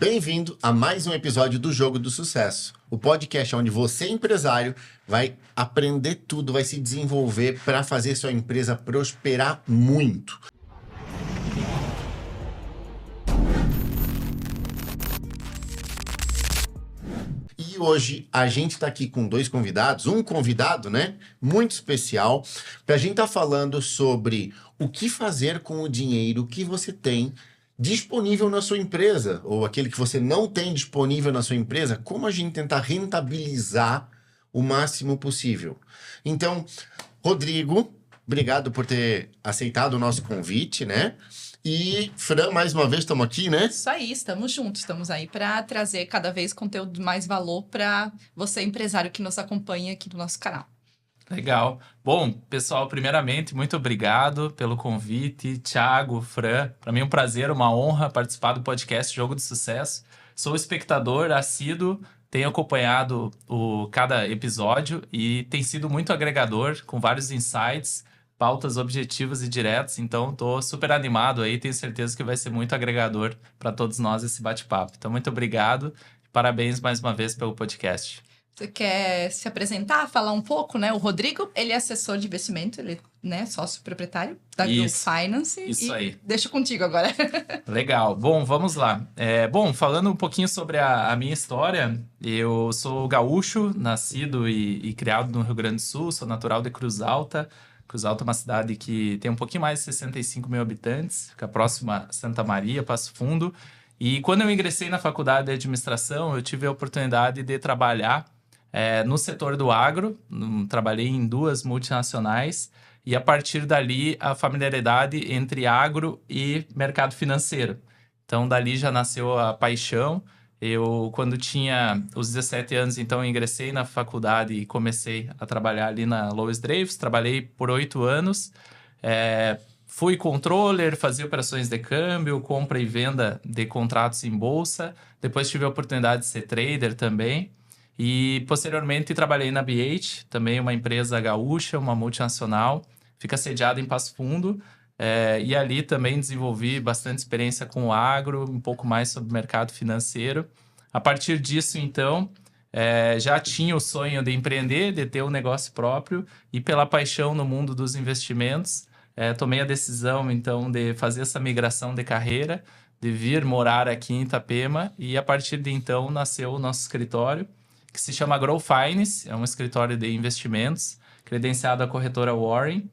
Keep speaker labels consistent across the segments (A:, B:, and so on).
A: Bem-vindo a mais um episódio do Jogo do Sucesso, o podcast onde você, empresário, vai aprender tudo, vai se desenvolver para fazer sua empresa prosperar muito. E hoje a gente está aqui com dois convidados, um convidado, muito especial, para a gente estar falando sobre o que fazer com o dinheiro que você tem disponível na sua empresa, ou aquele que você não tem disponível na sua empresa, como a gente tentar rentabilizar o máximo possível. Então, Rodrigo, obrigado por ter aceitado o nosso convite, E, Fran, mais uma vez estamos aqui,
B: Isso aí, estamos juntos, estamos aí para trazer cada vez conteúdo de mais valor para você, empresário que nos acompanha aqui no nosso canal.
C: Legal. Bom, pessoal, primeiramente, muito obrigado pelo convite. Thiago, Fran, para mim é um prazer, uma honra participar do podcast Jogo de Sucesso. Sou espectador assíduo, tenho acompanhado cada episódio e tem sido muito agregador, com vários insights, pautas objetivas e diretas. Então, estou super animado aí, tenho certeza que vai ser muito agregador para todos nós esse bate-papo. Então, muito obrigado e parabéns mais uma vez pelo podcast.
B: Você quer se apresentar, falar um pouco, O Rodrigo, ele é assessor de investimento, ele é sócio proprietário da Growth Finance.
C: Isso aí.
B: Deixo contigo agora.
C: Legal. Bom, vamos lá. Falando um pouquinho sobre a minha história, eu sou gaúcho, nascido e criado no Rio Grande do Sul, sou natural de Cruz Alta. Cruz Alta é uma cidade que tem um pouquinho mais de 65 mil habitantes, fica próxima a Santa Maria, Passo Fundo. E quando eu ingressei na faculdade de administração, eu tive a oportunidade de trabalhar no setor do agro, trabalhei em 2 multinacionais e a partir dali a familiaridade entre agro e mercado financeiro. Então dali já nasceu a paixão. Eu, quando tinha os 17 anos, então ingressei na faculdade e comecei a trabalhar ali na Lois Dreyfus, trabalhei por 8 anos, fui controller, fazia operações de câmbio, compra e venda de contratos em bolsa, depois tive a oportunidade de ser trader também. E, posteriormente, trabalhei na BH, também uma empresa gaúcha, uma multinacional, fica sediada em Passo Fundo. E ali também desenvolvi bastante experiência com o agro, um pouco mais sobre o mercado financeiro. A partir disso, então, já tinha o sonho de empreender, de ter um negócio próprio. E pela paixão no mundo dos investimentos, tomei a decisão, então, de fazer essa migração de carreira, de vir morar aqui em Itapema. E, a partir de então, nasceu o nosso escritório, que se chama Growth Finance, é um escritório de investimentos, credenciado à corretora Warren.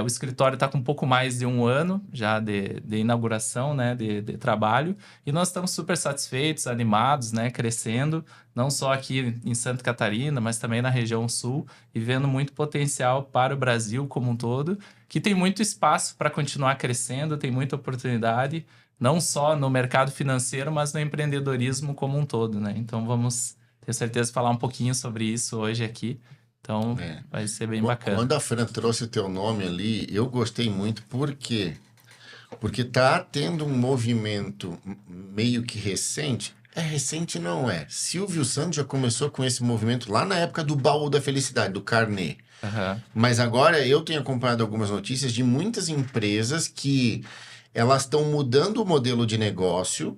C: O escritório está com um pouco mais de 1 ano já de inauguração, de trabalho, e nós estamos super satisfeitos, animados, crescendo, não só aqui em Santa Catarina, mas também na região sul, e vendo muito potencial para o Brasil como um todo, que tem muito espaço para continuar crescendo, tem muita oportunidade, não só no mercado financeiro, mas no empreendedorismo como um todo, Então vamos... Tenho certeza de falar um pouquinho sobre isso hoje aqui. Então, vai ser bem bacana.
A: Quando a Fran trouxe o teu nome ali, eu gostei muito. Por quê? Porque tá tendo um movimento meio que recente. Recente não é. Silvio Santos já começou com esse movimento lá na época do Baú da Felicidade, do Carnê.
C: Uhum.
A: Mas agora eu tenho acompanhado algumas notícias de muitas empresas que elas estão mudando o modelo de negócio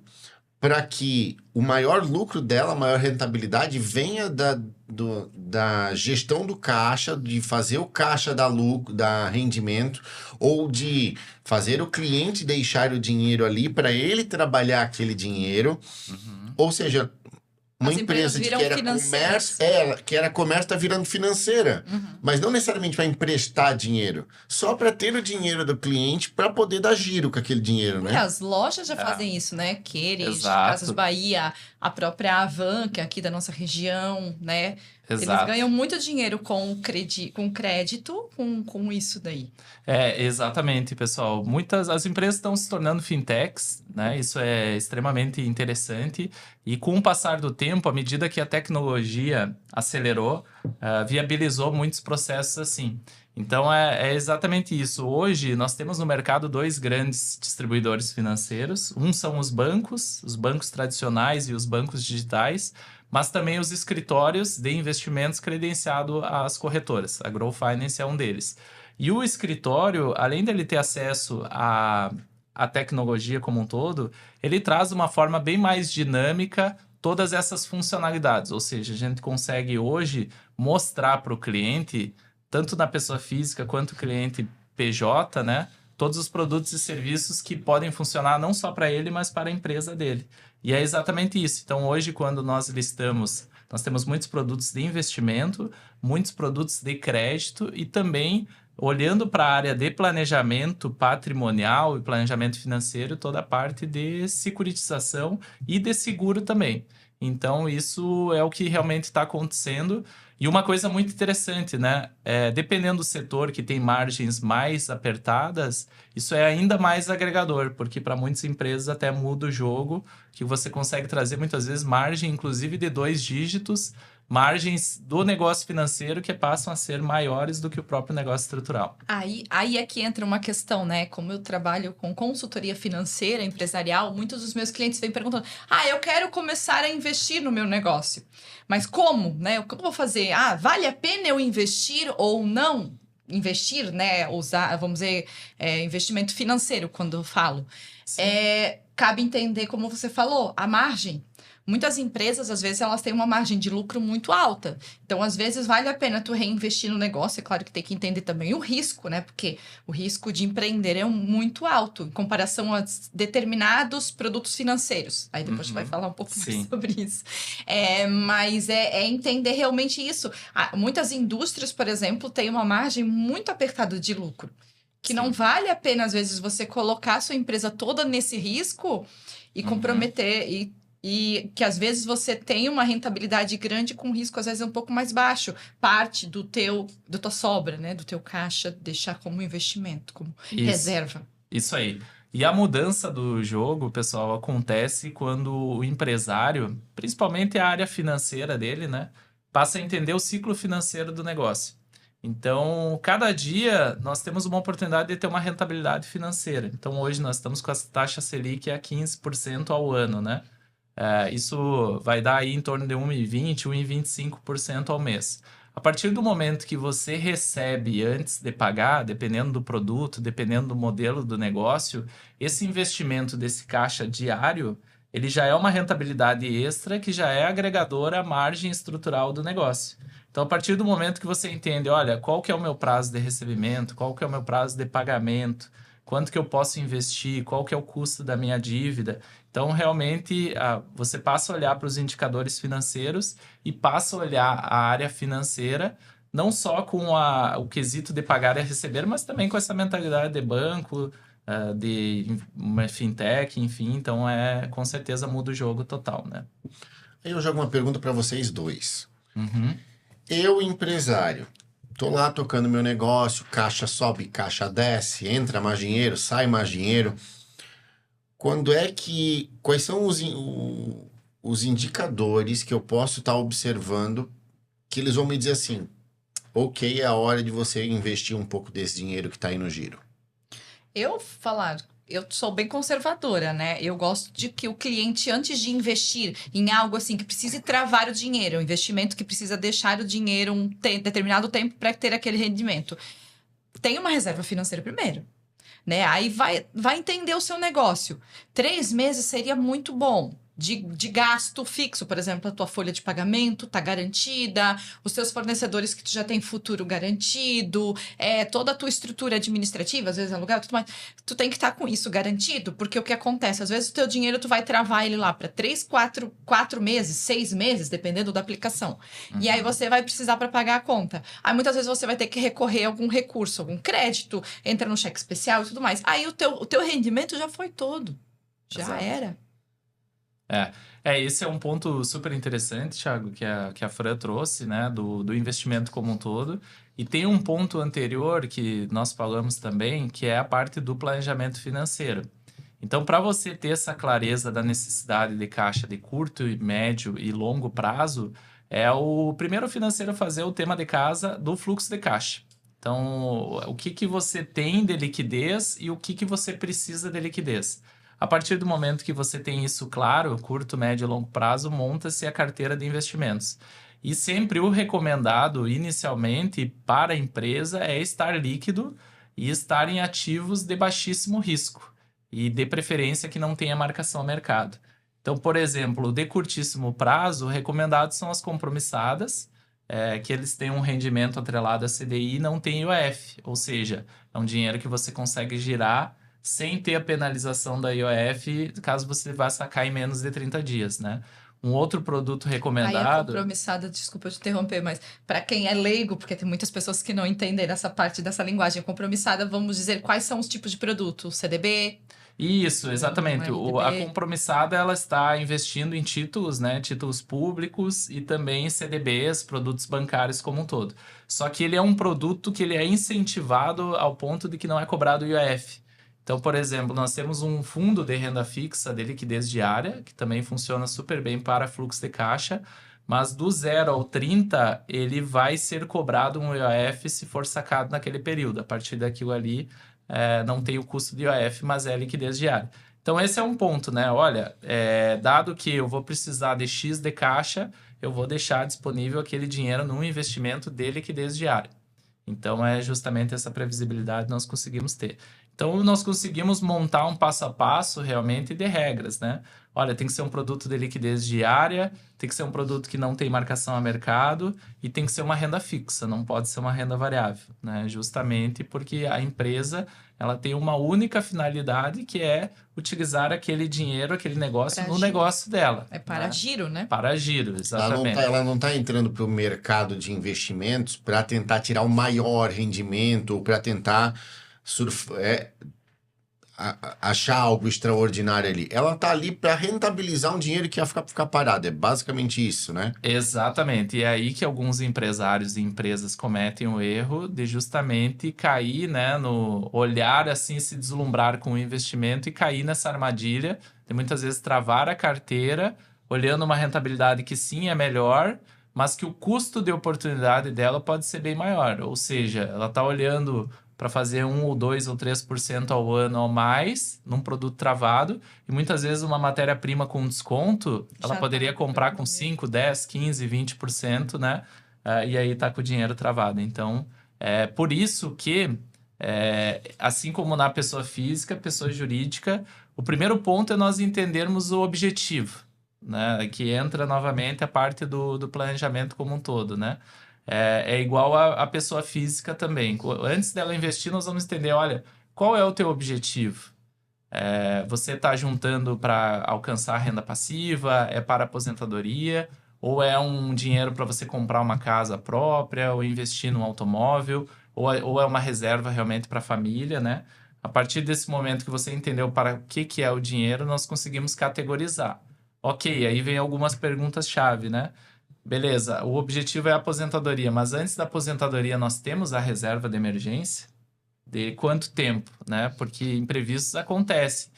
A: para que o maior lucro dela, a maior rentabilidade, venha da gestão do caixa, de fazer o caixa dar rendimento, ou de fazer o cliente deixar o dinheiro ali para ele trabalhar aquele dinheiro.
C: Uhum.
A: Ou seja, uma empresa que era comércio está virando financeira.
B: Uhum.
A: Mas não necessariamente para emprestar dinheiro. Só para ter o dinheiro do cliente para poder dar giro com aquele dinheiro,
B: As lojas já fazem isso, Queres, Casas Bahia, a própria Avan, que é aqui da nossa região,
C: Exato.
B: Eles ganham muito dinheiro com crédito, com isso daí.
C: Exatamente, pessoal. As empresas estão se tornando fintechs, Isso é extremamente interessante. E com o passar do tempo, à medida que a tecnologia acelerou, viabilizou muitos processos assim. Então, é exatamente isso. Hoje, nós temos no mercado 2 grandes distribuidores financeiros. Um são os bancos tradicionais e os bancos digitais, mas também os escritórios de investimentos credenciados às corretoras. A Growth Finance é um deles. E o escritório, além dele ter acesso a a tecnologia como um todo, ele traz de uma forma bem mais dinâmica todas essas funcionalidades. Ou seja, a gente consegue hoje mostrar para o cliente, tanto na pessoa física quanto cliente PJ, né? Todos os produtos e serviços que podem funcionar não só para ele, mas para a empresa dele. E é exatamente isso. Então, hoje, quando nós listamos, nós temos muitos produtos de investimento, muitos produtos de crédito e também, olhando para a área de planejamento patrimonial e planejamento financeiro, toda a parte de securitização e de seguro também. Então, isso é o que realmente está acontecendo. E uma coisa muito interessante, né? Dependendo do setor que tem margens mais apertadas, isso é ainda mais agregador, porque para muitas empresas até muda o jogo, que você consegue trazer muitas vezes margem, inclusive de 2 dígitos, margens do negócio financeiro que passam a ser maiores do que o próprio negócio estrutural.
B: Aí é que entra uma questão, né? Como eu trabalho com consultoria financeira, empresarial, muitos dos meus clientes vêm perguntando: eu quero começar a investir no meu negócio. Mas como, né? O que eu vou fazer? Vale a pena eu investir ou não? Investir, né? Usar, vamos dizer, investimento financeiro, quando eu falo. Cabe entender, como você falou, a margem. Muitas empresas, às vezes, elas têm uma margem de lucro muito alta. Então, às vezes, vale a pena tu reinvestir no negócio. É claro que tem que entender também o risco, né? Porque o risco de empreender é muito alto em comparação a determinados produtos financeiros. Aí depois tu vai falar um pouco mais sobre isso. Mas é entender realmente isso. Muitas indústrias, por exemplo, têm uma margem muito apertada de lucro. Que não vale a pena, às vezes, você colocar a sua empresa toda nesse risco e comprometer... E que às vezes você tem uma rentabilidade grande com risco às vezes um pouco mais baixo. Parte da tua sobra, né? Do teu caixa, deixar como investimento, como reserva.
C: Isso aí. E a mudança do jogo, pessoal, acontece quando o empresário, principalmente a área financeira dele, né? Passa a entender o ciclo financeiro do negócio. Então, cada dia nós temos uma oportunidade de ter uma rentabilidade financeira. Então, hoje nós estamos com a taxa Selic a 15% ao ano, né? Isso vai dar aí em torno de 1,20%, 1,25% ao mês. A partir do momento que você recebe antes de pagar, dependendo do produto, dependendo do modelo do negócio, esse investimento desse caixa diário, ele já é uma rentabilidade extra que já é agregadora à margem estrutural do negócio. Então, a partir do momento que você entende, olha, qual que é o meu prazo de recebimento, qual que é o meu prazo de pagamento, quanto que eu posso investir, qual que é o custo da minha dívida. Então, realmente, você passa a olhar para os indicadores financeiros e passa a olhar a área financeira, não só com o quesito de pagar e receber, mas também com essa mentalidade de banco, de uma fintech, enfim. Então, com certeza muda o jogo total, né?
A: Aí eu jogo uma pergunta para vocês dois. Eu, empresário, tô lá tocando meu negócio, caixa sobe, caixa desce, entra mais dinheiro, sai mais dinheiro. Quais são os indicadores que eu posso estar observando que eles vão me dizer assim, ok, é a hora de você investir um pouco desse dinheiro que está aí no giro?
B: Eu sou bem conservadora, né? Eu gosto de que o cliente, antes de investir em algo assim que precise travar o dinheiro, um investimento que precisa deixar o dinheiro determinado tempo para ter aquele rendimento, tem uma reserva financeira primeiro. Né? Aí vai entender o seu negócio. 3 meses seria muito bom. De gasto fixo, por exemplo, a tua folha de pagamento está garantida, os teus fornecedores que tu já tem futuro garantido, toda a tua estrutura administrativa, às vezes aluguel, tudo mais, tu tem que estar com isso garantido, porque o que acontece? Às vezes o teu dinheiro tu vai travar ele lá para 3, 4 meses, 6 meses, dependendo da aplicação. E aí você vai precisar para pagar a conta. Aí muitas vezes você vai ter que recorrer a algum recurso, algum crédito, entra no cheque especial e tudo mais. Aí o teu rendimento já foi todo. Já
C: Exato.
B: era.
C: Esse é um ponto super interessante, Thiago, que a Fran trouxe, né, do investimento como um todo. E tem um ponto anterior que nós falamos também, que é a parte do planejamento financeiro. Então, para você ter essa clareza da necessidade de caixa de curto, médio e longo prazo, é o primeiro financeiro fazer o tema de casa do fluxo de caixa. Então, o que você tem de liquidez e o que você precisa de liquidez. A partir do momento que você tem isso claro, curto, médio e longo prazo, monta-se a carteira de investimentos. E sempre o recomendado inicialmente para a empresa é estar líquido e estar em ativos de baixíssimo risco. e de preferência que não tenha marcação a mercado. Então, por exemplo, de curtíssimo prazo, recomendados são as compromissadas, que eles têm um rendimento atrelado a CDI e não tem IOF, ou seja, é um dinheiro que você consegue girar sem ter a penalização da IOF, caso você vá sacar em menos de 30 dias, né? Um outro produto
B: Aí a
C: recomendado...
B: compromissada, desculpa te interromper, mas para quem é leigo, porque tem muitas pessoas que não entendem essa parte dessa linguagem, a compromissada, vamos dizer quais são os tipos de produto, CDB...
C: Isso, exatamente. A
B: LDB.
C: compromissada, ela está investindo em títulos, né? Títulos públicos e também CDBs, produtos bancários como um todo. Só que ele é um produto que ele é incentivado ao ponto de que não é cobrado IOF. Então, por exemplo, nós temos um fundo de renda fixa de liquidez diária, que também funciona super bem para fluxo de caixa, mas do 0 ao 30, ele vai ser cobrado um IOF se for sacado naquele período. A partir daquilo ali, não tem o custo de IOF, mas é liquidez diária. Então, esse é um ponto, né? Olha, dado que eu vou precisar de X de caixa, eu vou deixar disponível aquele dinheiro num investimento de liquidez diária. Então, é justamente essa previsibilidade que nós conseguimos ter. Então, nós conseguimos montar um passo a passo realmente de regras, né? Olha, tem que ser um produto de liquidez diária, tem que ser um produto que não tem marcação a mercado e tem que ser uma renda fixa, não pode ser uma renda variável, né? Justamente porque a empresa, ela tem uma única finalidade, que é utilizar aquele dinheiro, aquele negócio no negócio dela.
B: É para
C: né?
B: giro, né?
C: Para giro, exatamente.
A: Ela não está entrando para o mercado de investimentos para tentar tirar o maior rendimento ou para tentar achar algo extraordinário ali. Ela está ali para rentabilizar um dinheiro que ia ficar parado. É basicamente isso, né?
C: Exatamente. E é aí que alguns empresários e empresas cometem o erro de justamente cair, né, no olhar assim, se deslumbrar com o investimento e cair nessa armadilha de muitas vezes travar a carteira, olhando uma rentabilidade que sim é melhor, mas que o custo de oportunidade dela pode ser bem maior. Ou seja, ela está olhando para fazer 1 ou 2 ou 3% ao ano ou mais num produto travado, e muitas vezes uma matéria-prima com desconto, ela poderia comprar com 5, 10, 15, 20%, né? E aí tá com o dinheiro travado. Então, é por isso que, assim como na pessoa física, pessoa jurídica, o primeiro ponto é nós entendermos o objetivo, né? Que entra novamente a parte do planejamento como um todo, né? É igual a pessoa física também. Antes dela investir, nós vamos entender, olha, qual é o teu objetivo? Você está juntando para alcançar renda passiva? É para aposentadoria? Ou é um dinheiro para você comprar uma casa própria? Ou investir num automóvel? Ou é uma reserva realmente para a família, né? A partir desse momento que você entendeu para o que é o dinheiro, nós conseguimos categorizar. Ok, aí vem algumas perguntas-chave, né? Beleza, o objetivo é a aposentadoria, mas antes da aposentadoria nós temos a reserva de emergência? De quanto tempo, né? Porque imprevistos acontecem.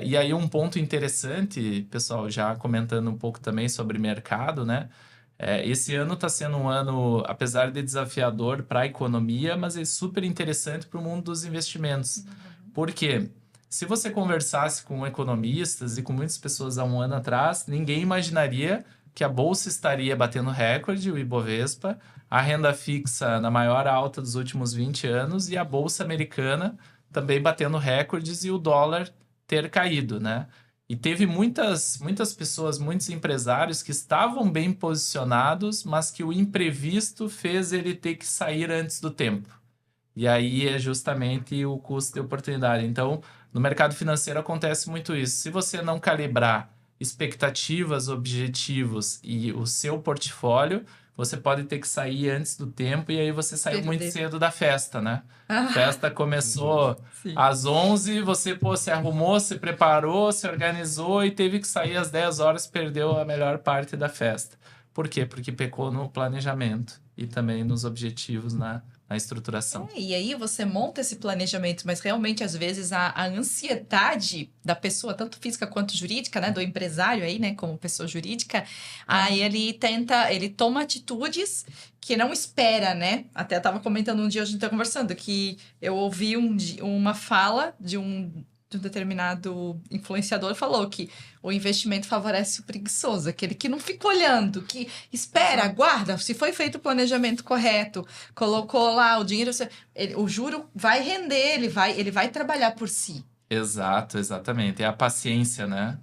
C: E aí um ponto interessante, pessoal, já comentando um pouco também sobre mercado, né? Esse ano está sendo um ano, apesar de desafiador para a economia, mas é super interessante para o mundo dos investimentos. Por quê? Se você conversasse com economistas e com muitas pessoas há um ano atrás, ninguém imaginaria que a bolsa estaria batendo recorde, o Ibovespa, a renda fixa na maior alta dos últimos 20 anos e a bolsa americana também batendo recordes e o dólar ter caído, né? E teve muitas pessoas, muitos empresários que estavam bem posicionados, mas que o imprevisto fez ele ter que sair antes do tempo. E aí é justamente o custo de oportunidade. Então, no mercado financeiro acontece muito isso. Se você não calibrar expectativas, objetivos e o seu portfólio, você pode ter que sair antes do tempo e aí você saiu muito cedo da festa, né? A festa começou às 11, você se arrumou, se preparou, se organizou e teve que sair às 10 horas, perdeu a melhor parte da festa. Por quê? Porque pecou no planejamento e também nos objetivos na estruturação.
B: E aí você monta esse planejamento, mas realmente às vezes a ansiedade da pessoa, tanto física quanto jurídica, né, do empresário aí, né, como pessoa jurídica, aí ele toma atitudes que não espera, né? Até eu tava comentando um dia, a gente tá conversando, que eu ouvi uma fala de um determinado influenciador, falou que o investimento favorece o preguiçoso, aquele que não fica olhando, que espera, aguarda, se foi feito o planejamento correto, colocou lá o dinheiro, o juro vai render, ele vai trabalhar por si.
C: Exato, exatamente. É a paciência, né?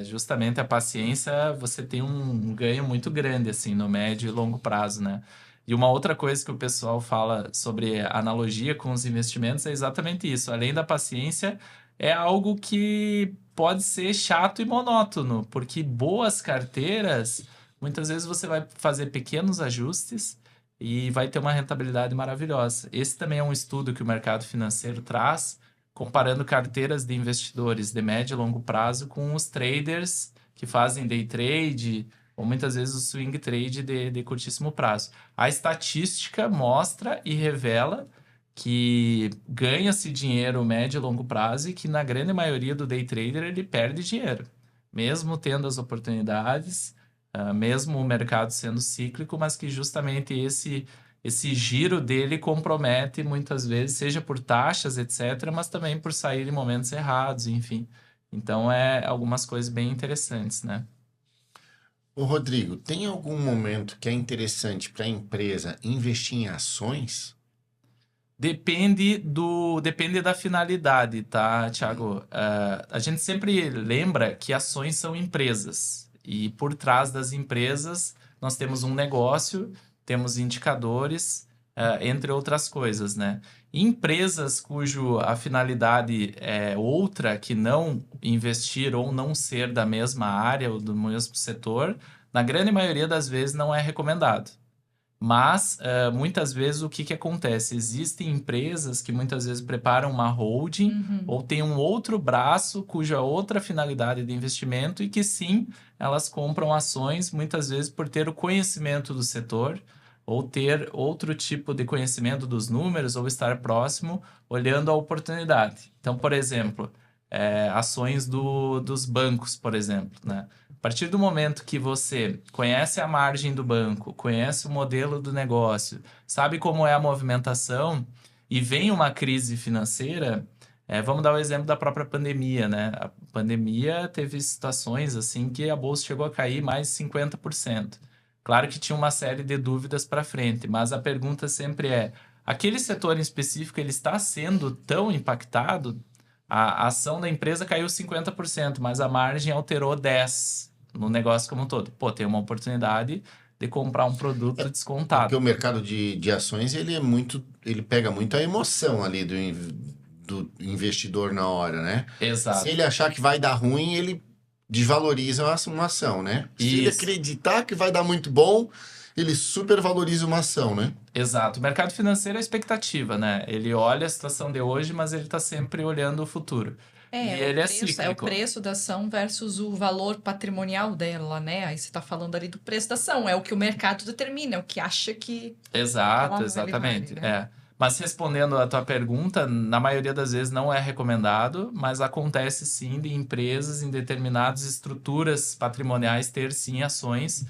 C: Justamente a paciência, você tem um ganho muito grande, assim, no médio e longo prazo, né? E uma outra coisa que o pessoal fala sobre analogia com os investimentos é exatamente isso. Além da paciência, é algo que pode ser chato e monótono, porque boas carteiras, muitas vezes você vai fazer pequenos ajustes e vai ter uma rentabilidade maravilhosa. Esse também é um estudo que o mercado financeiro traz comparando carteiras de investidores de médio e longo prazo com os traders que fazem day trade ou muitas vezes o swing trade de curtíssimo prazo. A estatística mostra e revela que ganha-se dinheiro médio e longo prazo e que na grande maioria do day trader ele perde dinheiro, mesmo tendo as oportunidades, mesmo o mercado sendo cíclico, mas que justamente esse giro dele compromete muitas vezes, seja por taxas, etc., mas também por sair em momentos errados, enfim. Então, algumas coisas bem interessantes, né?
A: Ô, Rodrigo, tem algum momento que é interessante para a empresa investir em ações?
C: Depende da finalidade, tá, Thiago? A gente sempre lembra que ações são empresas e por trás das empresas nós temos um negócio, temos indicadores, entre outras coisas, né? Empresas cujo a finalidade é outra que não investir ou não ser da mesma área ou do mesmo setor, na grande maioria das vezes não é recomendado. Mas, muitas vezes, o que que acontece? Existem empresas que muitas vezes preparam uma holding ou tem um outro braço cuja outra finalidade de investimento e que sim, elas compram ações muitas vezes por ter o conhecimento do setor ou ter outro tipo de conhecimento dos números ou estar próximo olhando a oportunidade. Então, por exemplo, ações dos bancos, por exemplo, né? A partir do momento que você conhece a margem do banco, conhece o modelo do negócio, sabe como é a movimentação e vem uma crise financeira, vamos dar o exemplo da própria pandemia, né? A pandemia teve situações assim que a bolsa chegou a cair mais de 50%. Claro que tinha uma série de dúvidas para frente, mas a pergunta sempre é: aquele setor em específico ele está sendo tão impactado? A ação da empresa caiu 50%, mas a margem alterou 10% no negócio como um todo. Pô, tem uma oportunidade de comprar um produto
A: Porque
C: descontado.
A: o mercado de ações, ele pega muito a emoção ali do investidor na hora, né?
C: Exato.
A: Se ele achar que vai dar ruim, ele desvaloriza uma ação, né? Se ele
C: Isso.
A: acreditar que vai dar muito bom, ele supervaloriza uma ação, né?
C: Exato. O mercado financeiro é expectativa, né? Ele olha a situação de hoje, mas ele está sempre olhando o futuro. E ele é
B: É o
C: cíclico.
B: preço da ação versus o valor patrimonial dela, né? Aí você está falando ali do preço da ação, é o que o mercado determina, é o que acha que
C: Exato,
B: ele
C: exatamente.
B: vale, né?
C: Mas respondendo a tua pergunta, na maioria das vezes não é recomendado, mas acontece sim de empresas em determinadas estruturas patrimoniais ter sim ações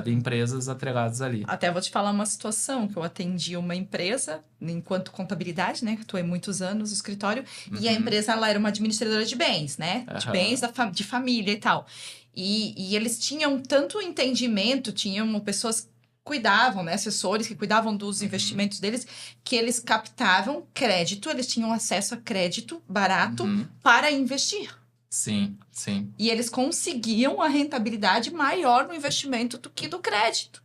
C: de empresas atreladas ali.
B: Até vou te falar uma situação que eu atendi uma empresa enquanto contabilidade, né? Que atuei muitos anos no escritório. E a empresa, ela era uma administradora de bens, né? De bens de família e tal. E eles tinham tanto entendimento, tinham pessoas cuidavam, né, assessores que cuidavam dos investimentos deles, que eles captavam crédito, eles tinham acesso a crédito barato para investir.
C: Sim, sim.
B: E eles conseguiam a rentabilidade maior no investimento do que do crédito.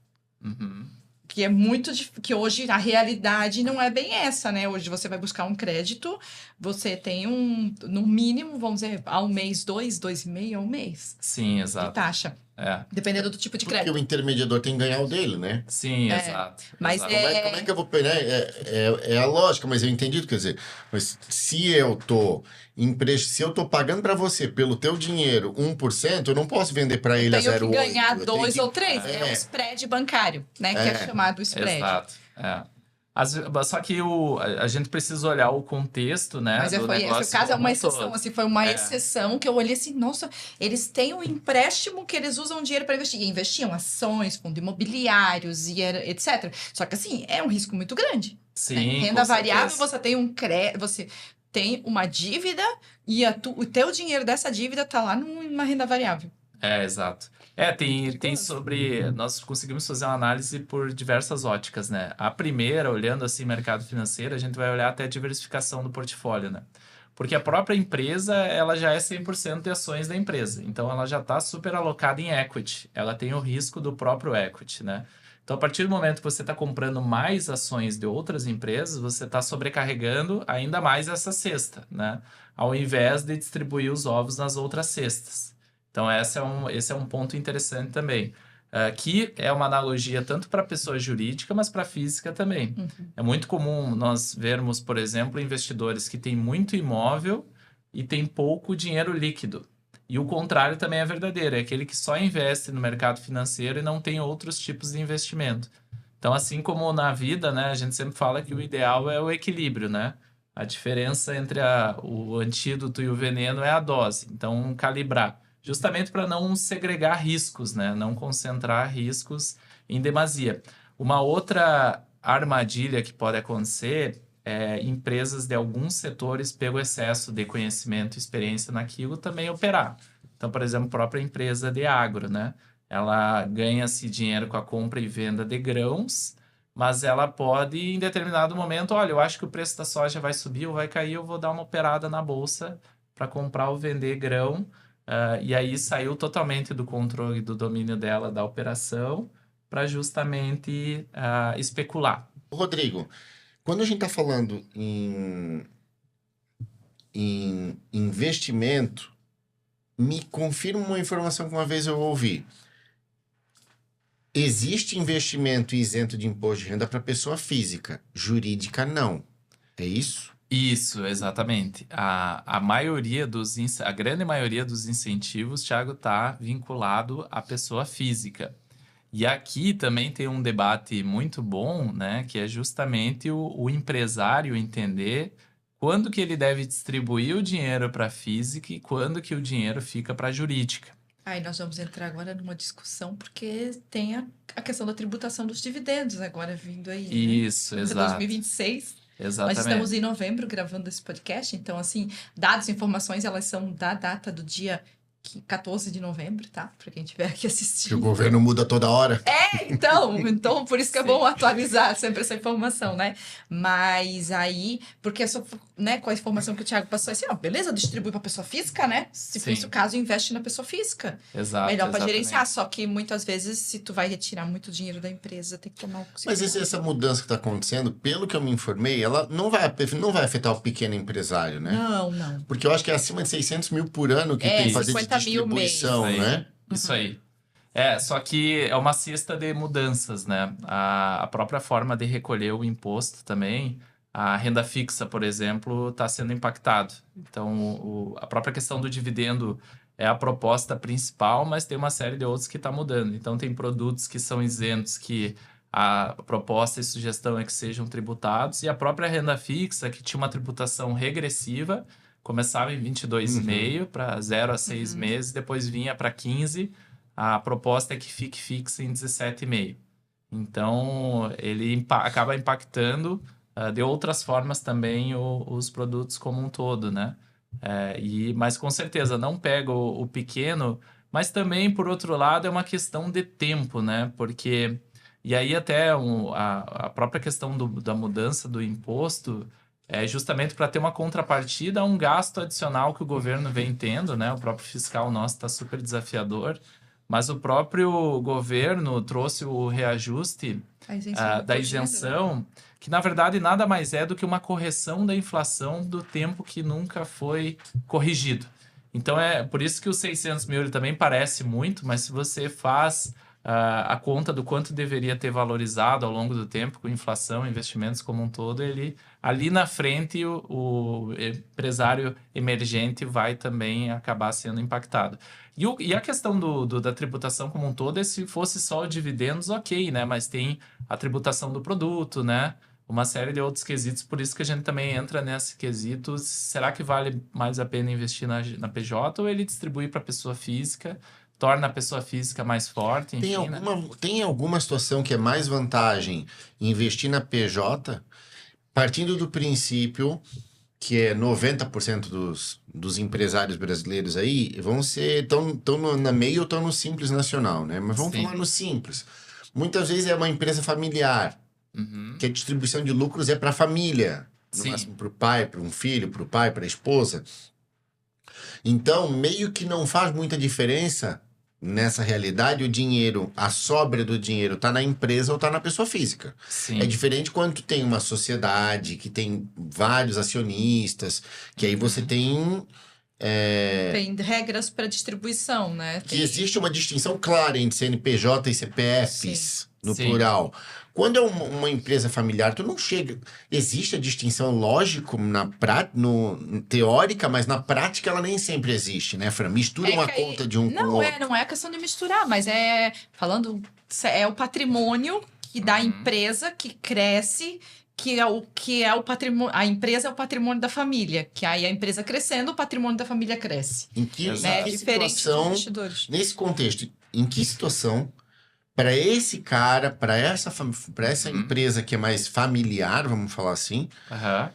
B: Que é muito que hoje a realidade não é bem essa, né? Hoje você vai buscar um crédito, você tem no mínimo, vamos dizer, ao mês, 2,5 ao mês.
C: Sim, exato.
B: De taxa. Dependendo do tipo de crédito.
A: Porque o intermediador tem que ganhar o dele, né?
C: Sim, exato.
B: Mas
C: exato.
A: Como é que eu vou pegar? É a lógica, mas eu entendi, quer dizer, mas se eu tô pagando para você pelo teu dinheiro 1%, eu não posso vender para ele a 0,8.
B: Eu tenho que ganhar
A: Eu
B: 2
A: tenho
B: ou 3. É o spread bancário, né? Que é chamado spread.
C: Exato. Só que a gente precisa olhar o contexto, né?
B: Mas
C: do negócio
B: esse caso é
C: como
B: uma
C: um
B: exceção,
C: todo.
B: assim, foi uma exceção que eu olhei assim, nossa, eles têm um empréstimo que eles usam dinheiro para investir. E investiam ações, fundos imobiliários e etc. Só que assim, é um risco muito grande.
C: Sim,
B: né? Renda
C: com
B: variável,
C: certeza.
B: você tem você tem uma dívida e o teu dinheiro dessa dívida tá lá numa renda variável.
C: Exato. Tem sobre. Nós conseguimos fazer uma análise por diversas óticas, né? A primeira, olhando assim mercado financeiro, a gente vai olhar até a diversificação do portfólio, né? O Porque a própria empresa, ela já é 100% de ações da empresa. Então, ela já está super alocada em equity. Ela tem o risco do próprio equity, né? Então, a partir do momento que você está comprando mais ações de outras empresas, você está sobrecarregando ainda mais essa cesta, né? Ao invés de distribuir os ovos nas outras cestas. Então, esse é um ponto interessante também. Que é uma analogia tanto para a pessoa jurídica, mas para a física também. É muito comum nós vermos, por exemplo, investidores que têm muito imóvel e têm pouco dinheiro líquido. E o contrário também é verdadeiro, é aquele que só investe no mercado financeiro e não tem outros tipos de investimento. Então, assim como na vida, né, a gente sempre fala que o ideal é o equilíbrio, né? A diferença entre o antídoto e o veneno é a dose. Então, calibrar. Justamente para não segregar riscos, né? Não concentrar riscos em demasia. Uma outra armadilha que pode acontecer é empresas de alguns setores, pelo excesso de conhecimento e experiência naquilo, também operar. Então, por exemplo, a própria empresa de agro, né? Ela ganha-se dinheiro com a compra e venda de grãos, mas ela pode, em determinado momento, olha, eu acho que o preço da soja vai subir ou vai cair, eu vou dar uma operada na bolsa para comprar ou vender grão. E aí saiu totalmente do controle do domínio dela da operação para justamente especular.
A: Rodrigo, quando a gente está falando em investimento, me confirma uma informação que uma vez eu ouvi. Existe investimento isento de imposto de renda para pessoa física, jurídica não. É isso?
C: Isso, exatamente. A grande maioria dos incentivos, Thiago, está vinculado à pessoa física. E aqui também tem um debate muito bom, né? Que é justamente o empresário entender quando que ele deve distribuir o dinheiro para a física e quando que o dinheiro fica para a jurídica.
B: Aí nós vamos entrar agora numa discussão, porque tem a questão da tributação dos dividendos agora vindo aí, né?
C: Isso,
B: Para
C: exato.
B: 2026.
C: Exatamente.
B: Nós estamos em novembro gravando esse podcast, então, assim, dados e informações, elas são da data do dia 14 de novembro, tá? Para quem estiver aqui
A: Que o
B: assistindo.
A: governo muda toda hora.
B: Então por isso que é
C: Sim.
B: bom atualizar sempre essa informação, né? Mas aí, porque né, com a informação que o Thiago passou, assim, ó, beleza, distribui para pessoa física, né? Se
C: Sim.
B: fosse o caso, investe na pessoa física.
C: Exato,
B: Melhor para
C: exatamente.
B: gerenciar, só que muitas vezes, se tu vai retirar muito dinheiro da empresa, tem que tomar
A: Mas essa mudança que está acontecendo, pelo que eu me informei, ela não vai afetar o pequeno empresário, né?
B: Não.
A: Porque eu acho que é acima de 600 mil por ano que tem que fazer de
B: 50 mil mês.
A: distribuição,
C: Isso aí.
A: né?
C: Isso aí. Só que é uma cesta de mudanças, né? A própria forma de recolher o imposto também, a renda fixa, por exemplo, está sendo impactado. Então, a própria questão do dividendo é a proposta principal, mas tem uma série de outros que está mudando. Então, tem produtos que são isentos, que a proposta e sugestão é que sejam tributados, e a própria renda fixa, que tinha uma tributação regressiva, começava em 22,5 para 0 a 6 meses, depois vinha para 15. A proposta é que fique fixa em 17,5. Então, ele acaba impactando de outras formas também os produtos como um todo, né? Mas com certeza não pega o pequeno, mas também, por outro lado, é uma questão de tempo, né? Porque, e aí até a própria questão da mudança do imposto é justamente para ter uma contrapartida a um gasto adicional que o governo vem tendo, né? O próprio fiscal nosso está super desafiador, mas o próprio governo trouxe o reajuste da isenção, que na verdade nada mais é do que uma correção da inflação do tempo que nunca foi corrigido. Então é por isso que os 600 mil ele também parece muito, mas se você faz a conta do quanto deveria ter valorizado ao longo do tempo com inflação, investimentos como um todo, ele ali na frente o empresário emergente vai também acabar sendo impactado. E a questão da tributação como um todo, se fosse só dividendos, ok, né? Mas tem a tributação do produto, né? Uma série de outros quesitos, por isso que a gente também entra nesse quesito. Será que vale mais a pena investir na PJ ou ele distribuir para a pessoa física, torna a pessoa física mais forte, enfim,
A: tem alguma situação que é mais vantagem investir na PJ, partindo do princípio que é 90% dos empresários brasileiros aí estão na MEI ou estão no Simples Nacional, né? Mas vamos falar no Simples. Muitas vezes é uma empresa familiar, que a distribuição de lucros é para a família. no
C: Sim.
A: máximo para o pai, para um filho, para o pai, para a esposa. Então, meio que não faz muita diferença nessa realidade o dinheiro, a sobra do dinheiro tá na empresa ou tá na pessoa física.
C: Sim.
A: É diferente quando tu tem uma sociedade que tem vários acionistas, que aí você tem
B: Tem regras para distribuição, né?
A: que existe uma distinção clara entre CNPJ e CPFs, no
C: Sim.
A: plural. Quando é uma empresa familiar, tu não chega. Existe a distinção, lógico, teórica, mas na prática ela nem sempre existe, né, Fran? Mistura uma
B: que aí-
A: conta de um com o
B: não é,
A: outro.
B: não é questão de misturar, mas falando, é o patrimônio que da empresa que cresce, que é o patrimônio, a empresa é o patrimônio da família, que aí a empresa crescendo, o patrimônio da família cresce,
A: Em que,
C: Exato.
B: né?
A: em
B: É
A: que
B: diferente dos
A: situação,
B: investidores.
A: nesse contexto, em que situação, para esse cara, para essa empresa que é mais familiar, vamos falar assim,
C: Aham.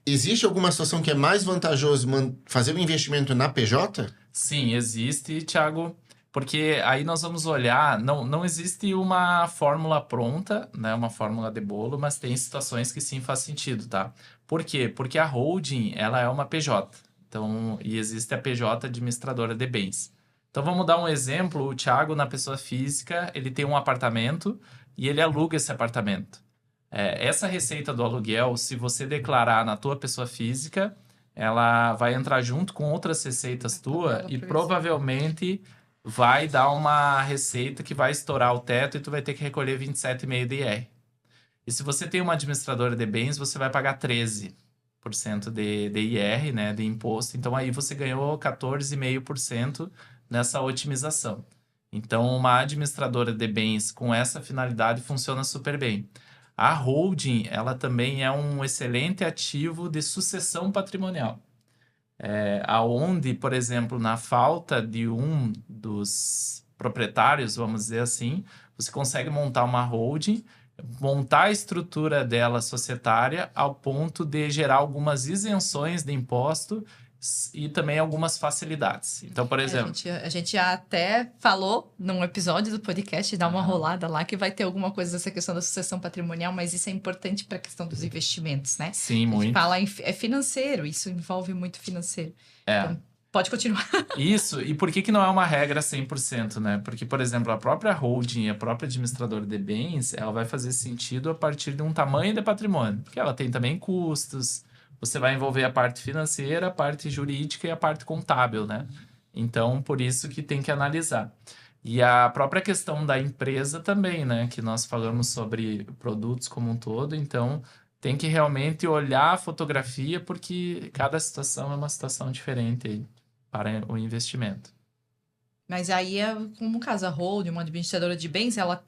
A: existe alguma situação que é mais vantajoso fazer um investimento na PJ?
C: Sim, existe, Thiago, porque aí nós vamos olhar, não existe uma fórmula pronta, né, uma fórmula de bolo, mas tem situações que sim faz sentido, tá? Por quê? Porque a holding, ela é uma PJ, então, e existe a PJ administradora de bens. Então, vamos dar um exemplo, o Thiago, na pessoa física, ele tem um apartamento e ele aluga esse apartamento. Essa receita do aluguel, se você declarar na tua pessoa física, ela vai entrar junto com outras receitas tua
B: tabela
C: e
B: pra
C: provavelmente vai dar uma receita que vai estourar o teto e tu vai ter que recolher 27,5 de IR. E se você tem uma administradora de bens, você vai pagar 13% de IR, né, de imposto. Então aí você ganhou 14,5% nessa otimização. Então uma administradora de bens com essa finalidade funciona super bem. A holding, ela também é um excelente ativo de sucessão patrimonial. Aonde, por exemplo, na falta de um dos proprietários, vamos dizer assim, você consegue montar uma holding, montar a estrutura dela societária ao ponto de gerar algumas isenções de imposto e também algumas facilidades. Então, por exemplo,
B: A gente já até falou num episódio do podcast, dá uma rolada lá, que vai ter alguma coisa dessa questão da sucessão patrimonial, mas isso é importante para a questão dos investimentos, né?
C: sim,
B: A gente
C: muito.
B: fala é financeiro, isso envolve muito financeiro.
C: É.
B: Então, pode continuar.
C: Isso, e por que não é uma regra 100%, né? Porque, por exemplo, a própria holding, a própria administradora de bens, ela vai fazer sentido a partir de um tamanho de patrimônio, porque ela tem também custos, você vai envolver a parte financeira, a parte jurídica e a parte contábil, né? Então, por isso que tem que analisar. E a própria questão da empresa também, né? Que nós falamos sobre produtos como um todo, então tem que realmente olhar a fotografia, porque cada situação é uma situação diferente aí para o investimento.
B: Mas aí, como o caso, a holding, uma administradora de bens, ela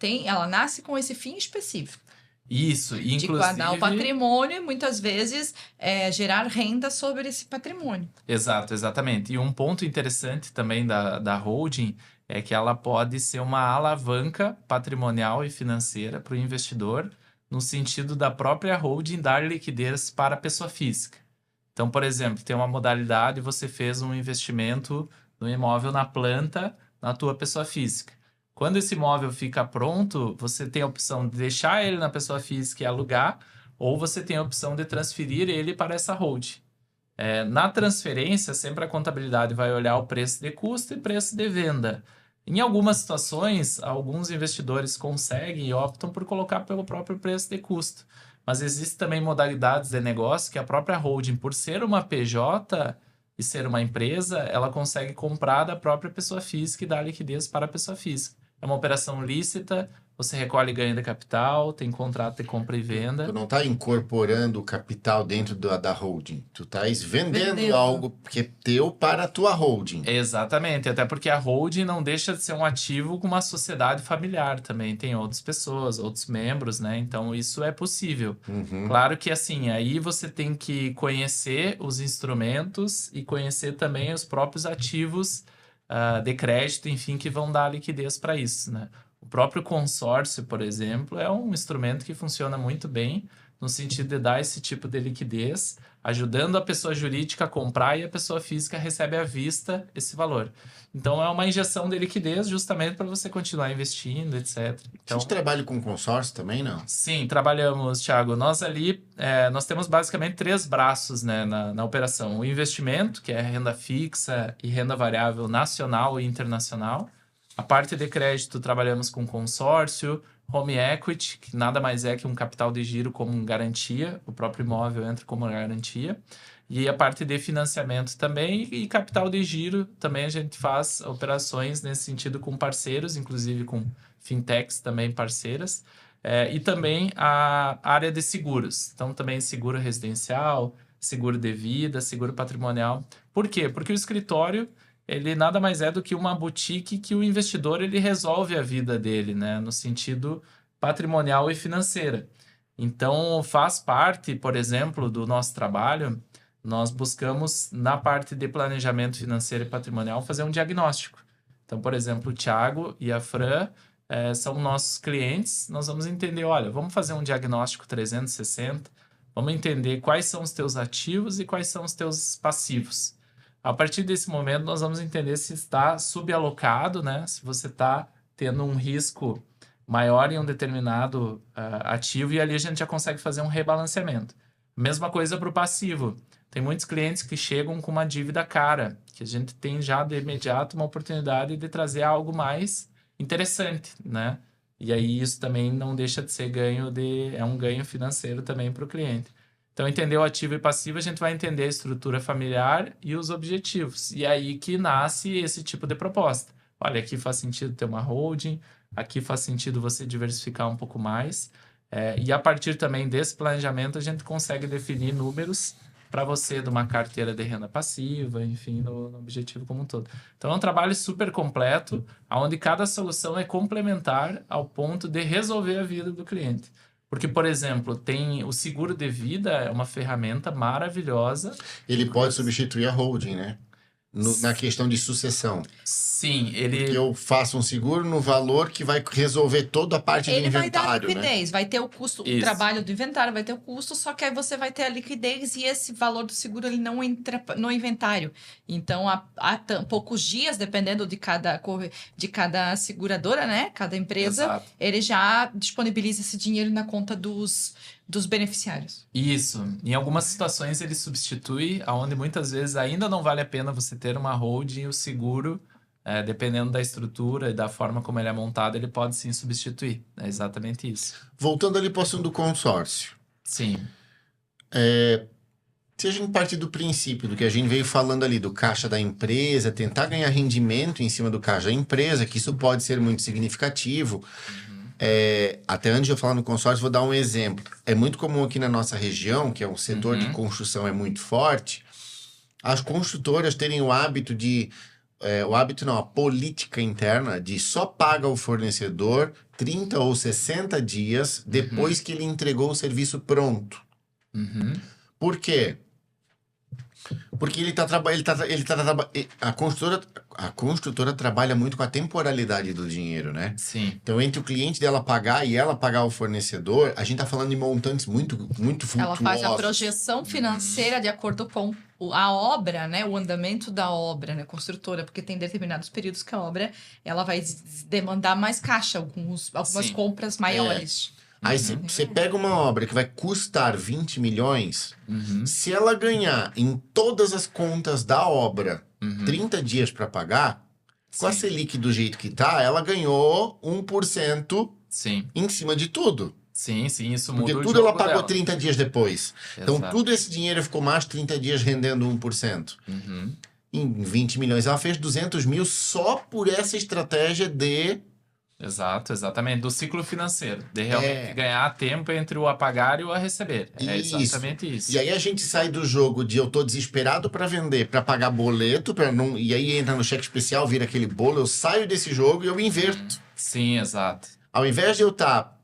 B: nasce com esse fim específico.
C: Isso,
B: De
C: inclusive...
B: guardar o patrimônio e muitas vezes gerar renda sobre esse patrimônio.
C: Exato, exatamente. E um ponto interessante também da holding é que ela pode ser uma alavanca patrimonial e financeira para o investidor, no sentido da própria holding dar liquidez para a pessoa física. Então, por exemplo, tem uma modalidade, você fez um investimento no imóvel na planta, na tua pessoa física. Quando esse imóvel fica pronto, você tem a opção de deixar ele na pessoa física e alugar, ou você tem a opção de transferir ele para essa holding. Na transferência, sempre a contabilidade vai olhar o preço de custo e preço de venda. Em algumas situações, alguns investidores conseguem e optam por colocar pelo próprio preço de custo. Mas existem também modalidades de negócio que a própria holding, por ser uma PJ e ser uma empresa, ela consegue comprar da própria pessoa física e dar liquidez para a pessoa física. É uma operação lícita, você recolhe ganho de capital, tem contrato de compra e venda.
A: Tu não tá incorporando o capital dentro da holding. Tu estás vendendo algo que é teu para a tua holding.
C: Exatamente, até porque a holding não deixa de ser um ativo com uma sociedade familiar também. Tem outras pessoas, outros membros, né? Então, isso é possível. Claro que, assim, aí você tem que conhecer os instrumentos e conhecer também os próprios ativos de crédito, enfim, que vão dar liquidez para isso, né? O próprio consórcio, por exemplo, é um instrumento que funciona muito bem no sentido de dar esse tipo de liquidez, ajudando a pessoa jurídica a comprar e a pessoa física recebe à vista esse valor. Então, é uma injeção de liquidez justamente para você continuar investindo, etc. Então,
A: Vocês trabalham com consórcio também, não?
C: sim, trabalhamos, Thiago. Nós ali, nós temos basicamente 3 braços, né, na operação. O investimento, que é renda fixa e renda variável nacional e internacional. A parte de crédito, trabalhamos com consórcio, home equity, que nada mais é que um capital de giro como garantia. O próprio imóvel entra como garantia. E a parte de financiamento também e capital de giro. Também a gente faz operações nesse sentido com parceiros, inclusive com fintechs também parceiras. E também a área de seguros. Então, também seguro residencial, seguro de vida, seguro patrimonial. Por quê? Porque o escritório, ele nada mais é do que uma boutique que o investidor ele resolve a vida dele, né? No sentido patrimonial e financeira. Então, faz parte, por exemplo, do nosso trabalho, nós buscamos, na parte de planejamento financeiro e patrimonial, fazer um diagnóstico. Então, por exemplo, o Thiago e a Fran são nossos clientes, nós vamos entender, olha, vamos fazer um diagnóstico 360, vamos entender quais são os teus ativos e quais são os teus passivos. A partir desse momento, nós vamos entender se está subalocado, né? Se você está tendo um risco maior em um determinado ativo, e ali a gente já consegue fazer um rebalanceamento. Mesma coisa para o passivo. Tem muitos clientes que chegam com uma dívida cara, que a gente tem já de imediato uma oportunidade de trazer algo mais interessante, né? E aí isso também não deixa de ser um ganho financeiro também para o cliente. Então, entender o ativo e passivo, a gente vai entender a estrutura familiar e os objetivos. E aí que nasce esse tipo de proposta. Olha, aqui faz sentido ter uma holding, aqui faz sentido você diversificar um pouco mais. E a partir também desse planejamento, a gente consegue definir números para você de uma carteira de renda passiva, enfim, no objetivo como um todo. Então, é um trabalho super completo, onde cada solução é complementar ao ponto de resolver a vida do cliente. Porque, por exemplo, tem o seguro de vida, é uma ferramenta maravilhosa.
A: Ele pode substituir a holding, né? Na questão de sucessão.
C: Sim,
A: Porque eu faço um seguro no valor que vai resolver toda a parte do
B: Ele vai dar
A: inventário, né?
B: liquidez, vai ter o custo, o trabalho do inventário vai ter o custo, só que aí você vai ter a liquidez e esse valor do seguro ele não entra no inventário. Então, há poucos dias, dependendo de cada seguradora, né? Cada empresa,
C: Exato.
B: ele já disponibiliza esse dinheiro na conta dos beneficiários.
C: Isso. Em algumas situações ele substitui, onde muitas vezes ainda não vale a pena você ter uma holding e o seguro, dependendo da estrutura e da forma como ele é montado, ele pode sim substituir. É exatamente isso.
A: Voltando ali para o assunto do consórcio.
C: Sim.
A: Se a gente partir do princípio do que a gente veio falando ali, do caixa da empresa, tentar ganhar rendimento em cima do caixa da empresa, que isso pode ser muito significativo. Até antes de eu falar no consórcio, vou dar um exemplo. É muito comum aqui na nossa região, que é um setor de construção muito forte, as construtoras terem o hábito de... a política interna de só paga o fornecedor 30 ou 60 dias depois que ele entregou o serviço pronto. Por quê? Porque a construtora trabalha muito com a temporalidade do dinheiro, né?
C: Sim.
A: Então, entre o cliente dela pagar e ela pagar o fornecedor, a gente tá falando de montantes muito flutuosos.
B: Ela faz a projeção financeira de acordo com a obra, né? O andamento da obra, né? Construtora, porque tem determinados períodos que a obra ela vai demandar mais caixa, algumas compras maiores.
A: Aí você pega uma obra que vai custar 20 milhões, se ela ganhar em todas as contas da obra 30 dias para pagar, com a Selic do jeito que tá, ela ganhou 1% em cima de tudo.
C: Sim, isso muda.
A: Porque
C: o
A: tudo
C: jogo
A: ela pagou
C: dela.
A: 30 dias depois. Então,
C: Exato.
A: tudo esse dinheiro ficou mais 30 dias rendendo 1%. Em 20 milhões, ela fez 200 mil só por essa estratégia de...
C: Exatamente. Do ciclo financeiro. De realmente ganhar tempo entre o a pagar e o a receber. É exatamente isso.
A: E aí a gente sai do jogo de eu tô desesperado para vender, para pagar boleto, e aí entra no cheque especial, vira aquele bolo, eu saio desse jogo e eu inverto.
C: Sim, exato.
A: Ao invés de eu estar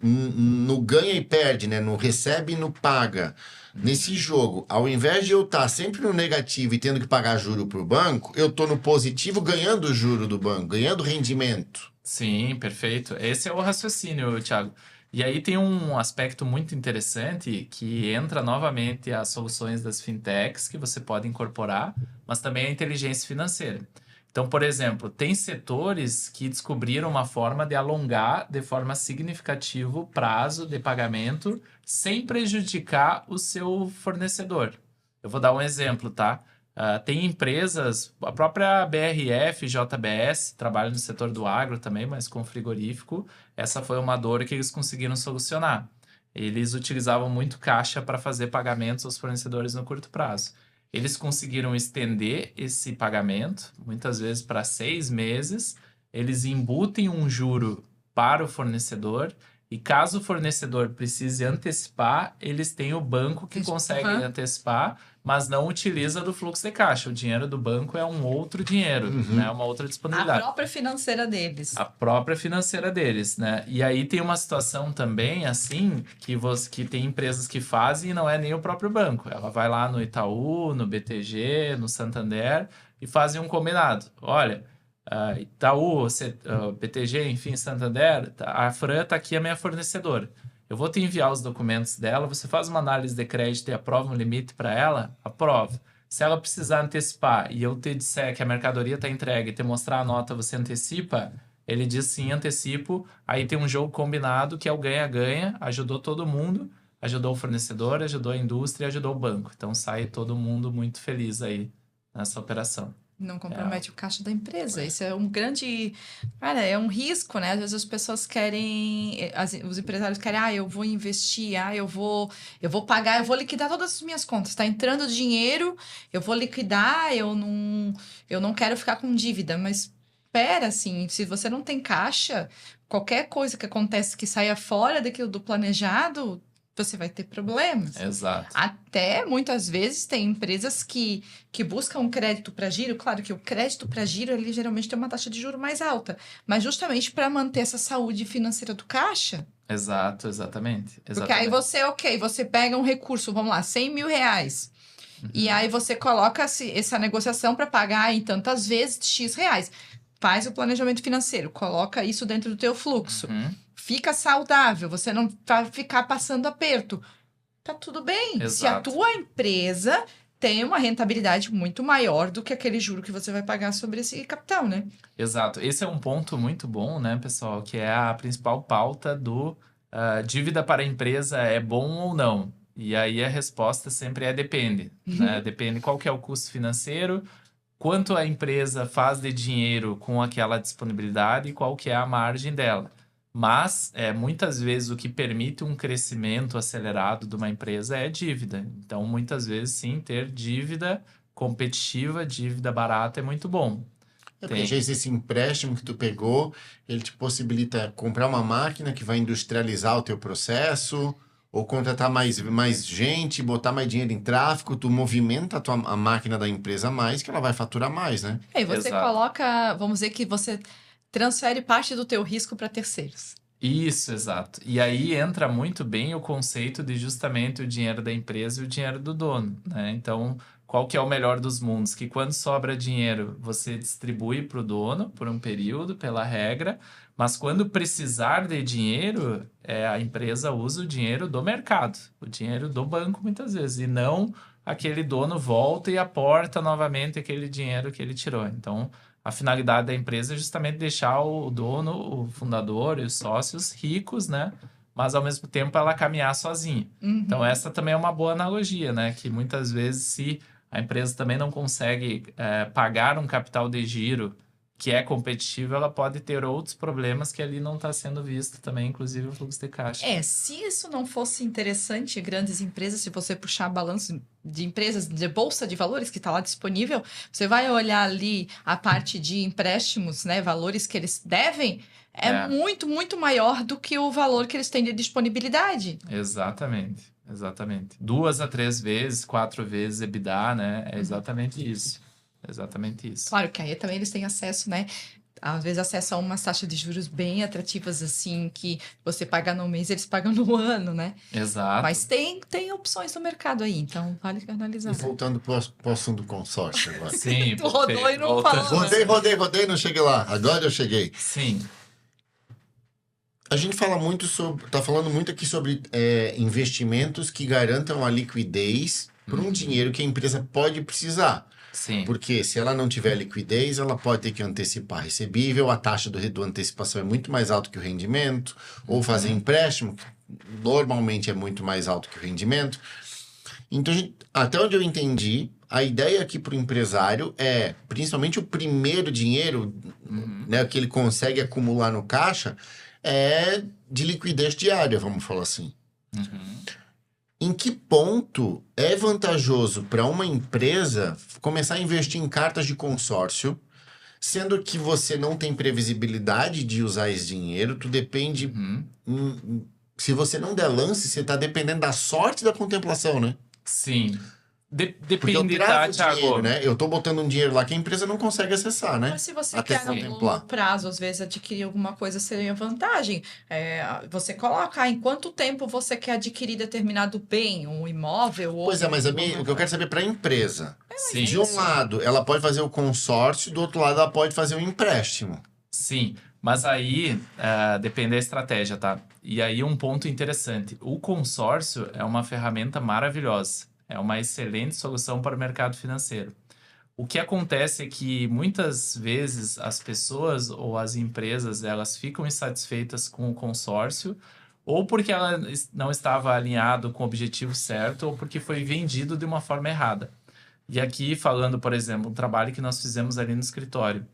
A: no ganha e perde, né? No recebe e no paga. Nesse jogo, ao invés de eu estar sempre no negativo e tendo que pagar juro pro banco, eu tô no positivo ganhando o juro do banco, ganhando rendimento.
C: Sim, perfeito. Esse é o raciocínio, Thiago. E aí tem um aspecto muito interessante que entra novamente as soluções das fintechs que você pode incorporar, mas também a inteligência financeira. Então, por exemplo, tem setores que descobriram uma forma de alongar de forma significativa o prazo de pagamento sem prejudicar o seu fornecedor. Eu vou dar um exemplo, tá? Tem empresas, a própria BRF, JBS, trabalha no setor do agro também, mas com frigorífico. Essa foi uma dor que eles conseguiram solucionar. Eles utilizavam muito caixa para fazer pagamentos aos fornecedores no curto prazo. Eles conseguiram estender esse pagamento, muitas vezes para 6 meses. Eles embutem um juro para o fornecedor e caso o fornecedor precise antecipar, eles têm o banco que consegue antecipar, mas não utiliza do fluxo de caixa. O dinheiro do banco é um outro dinheiro, né? Uma outra disponibilidade.
B: A própria financeira deles.
C: A própria financeira deles, né? E aí tem uma situação também, assim, que tem empresas que fazem e não é nem o próprio banco. Ela vai lá no Itaú, no BTG, no Santander e fazem um combinado. Olha, Itaú, BTG, enfim, Santander, a Fran tá aqui, a minha fornecedora. Eu vou te enviar os documentos dela, você faz uma análise de crédito e aprova um limite para ela? Aprova. Se ela precisar antecipar e eu te disser que a mercadoria está entregue e te mostrar a nota, você antecipa? Ele diz sim, antecipo. Aí tem um jogo combinado que é o ganha-ganha, ajudou todo mundo, ajudou o fornecedor, ajudou a indústria, ajudou o banco. Então sai todo mundo muito feliz aí nessa operação.
B: Não compromete o caixa da empresa. Isso é um grande... Cara, é um risco, né? Às vezes as pessoas querem... Os empresários querem, eu vou investir, eu vou pagar, eu vou liquidar todas as minhas contas. Tá entrando dinheiro, eu vou liquidar, eu não quero ficar com dívida. Mas, espera, assim, se você não tem caixa, qualquer coisa que acontece que saia fora daquilo do planejado... você vai ter problemas.
C: Exato.
B: Até, muitas vezes, tem empresas que buscam um crédito para giro. Claro que o crédito para giro, ele geralmente tem uma taxa de juros mais alta. Mas justamente para manter essa saúde financeira do caixa.
C: Exato, exatamente.
B: Porque aí você pega um recurso, vamos lá, 100 mil reais. E aí você coloca essa negociação para pagar em tantas vezes X reais. Faz o planejamento financeiro, coloca isso dentro do teu fluxo. Fica saudável, você não vai ficar passando aperto. Tá tudo bem.
C: Exato.
B: Se a tua empresa tem uma rentabilidade muito maior do que aquele juro que você vai pagar sobre esse capital, né?
C: Exato. Esse é um ponto muito bom, né, pessoal? Que é a principal pauta do dívida para a empresa é bom ou não? E aí a resposta sempre é depende. Né? Depende qual que é o custo financeiro, quanto a empresa faz de dinheiro com aquela disponibilidade e qual que é a margem dela. Mas, muitas vezes, o que permite um crescimento acelerado de uma empresa é dívida. Então, muitas vezes, sim, ter dívida competitiva, dívida barata é muito bom.
A: Porque às vezes esse empréstimo que tu pegou, ele te possibilita comprar uma máquina que vai industrializar o teu processo, ou contratar mais gente, botar mais dinheiro em tráfego, tu movimenta a máquina da empresa mais, que ela vai faturar mais, né?
B: E você coloca, vamos dizer que você... transfere parte do teu risco para terceiros.
C: Isso, exato. E aí entra muito bem o conceito de justamente o dinheiro da empresa e o dinheiro do dono, né? Então, qual que é o melhor dos mundos? Que quando sobra dinheiro, você distribui para o dono por um período, pela regra, mas quando precisar de dinheiro, a empresa usa o dinheiro do mercado, o dinheiro do banco muitas vezes, e não aquele dono volta e aporta novamente aquele dinheiro que ele tirou. Então, a finalidade da empresa é justamente deixar o dono, o fundador e os sócios ricos, né? Mas, ao mesmo tempo, ela caminhar sozinha. Então, essa também é uma boa analogia, né? Que muitas vezes, se a empresa também não consegue pagar um capital de giro que é competitivo, ela pode ter outros problemas que ali não está sendo visto também, inclusive o fluxo de caixa.
B: Se isso não fosse interessante, grandes empresas, se você puxar balanço de empresas de bolsa de valores que está lá disponível, você vai olhar ali a parte de empréstimos, né, valores que eles devem, muito, muito maior do que o valor que eles têm de disponibilidade.
C: Exatamente. 2 a 3 vezes, 4 vezes EBITDA, né? É exatamente isso. Exatamente isso.
B: Claro que aí também eles têm acesso, né? Às vezes acesso a umas taxas de juros bem atrativas, assim, que você paga no mês, eles pagam no ano, né?
C: Exato.
B: Mas tem opções no mercado aí, então vale analisar.
A: E voltando pro assunto do consórcio agora.
C: Sim,
B: tu rodou e não falou.
A: Rodei, não cheguei lá. Agora eu cheguei.
C: Sim.
A: A gente fala muito sobre, tá falando muito aqui sobre investimentos que garantam a liquidez para um dinheiro que a empresa pode precisar.
C: Sim.
A: Porque se ela não tiver liquidez, ela pode ter que antecipar recebível, a taxa do antecipação é muito mais alta que o rendimento, ou fazer empréstimo, que normalmente é muito mais alto que o rendimento. Então, até onde eu entendi, a ideia aqui para o empresário é, principalmente o primeiro dinheiro, né, que ele consegue acumular no caixa, é de liquidez diária, vamos falar assim. Em que ponto é vantajoso para uma empresa começar a investir em cartas de consórcio, sendo que você não tem previsibilidade de usar esse dinheiro, tu depende... se você não der lance, você está dependendo da sorte da contemplação, né?
C: Sim.
A: Porque eu
C: Depende,
A: travo
C: tá,
A: dinheiro,
C: Thiago?
A: né? Eu tô botando um dinheiro lá que a empresa não consegue acessar, né?
B: Mas se você
A: Até
B: quer no
A: contemplar.
B: longo prazo, às vezes, adquirir alguma coisa, seria vantagem. Você coloca em quanto tempo você quer adquirir determinado bem, um imóvel ou...
A: Pois é, mas o que eu quero saber para a empresa.
C: Sim.
A: De um lado, ela pode fazer o consórcio, do outro lado, ela pode fazer o empréstimo.
C: Sim, mas aí depende da estratégia, tá? E aí um ponto interessante, o consórcio é uma ferramenta maravilhosa, é uma excelente solução para o mercado financeiro. O que acontece é que muitas vezes as pessoas ou as empresas, elas ficam insatisfeitas com o consórcio, ou porque ela não estava alinhado com o objetivo certo, ou porque foi vendido de uma forma errada. E aqui, falando, por exemplo, um trabalho que nós fizemos ali no escritório.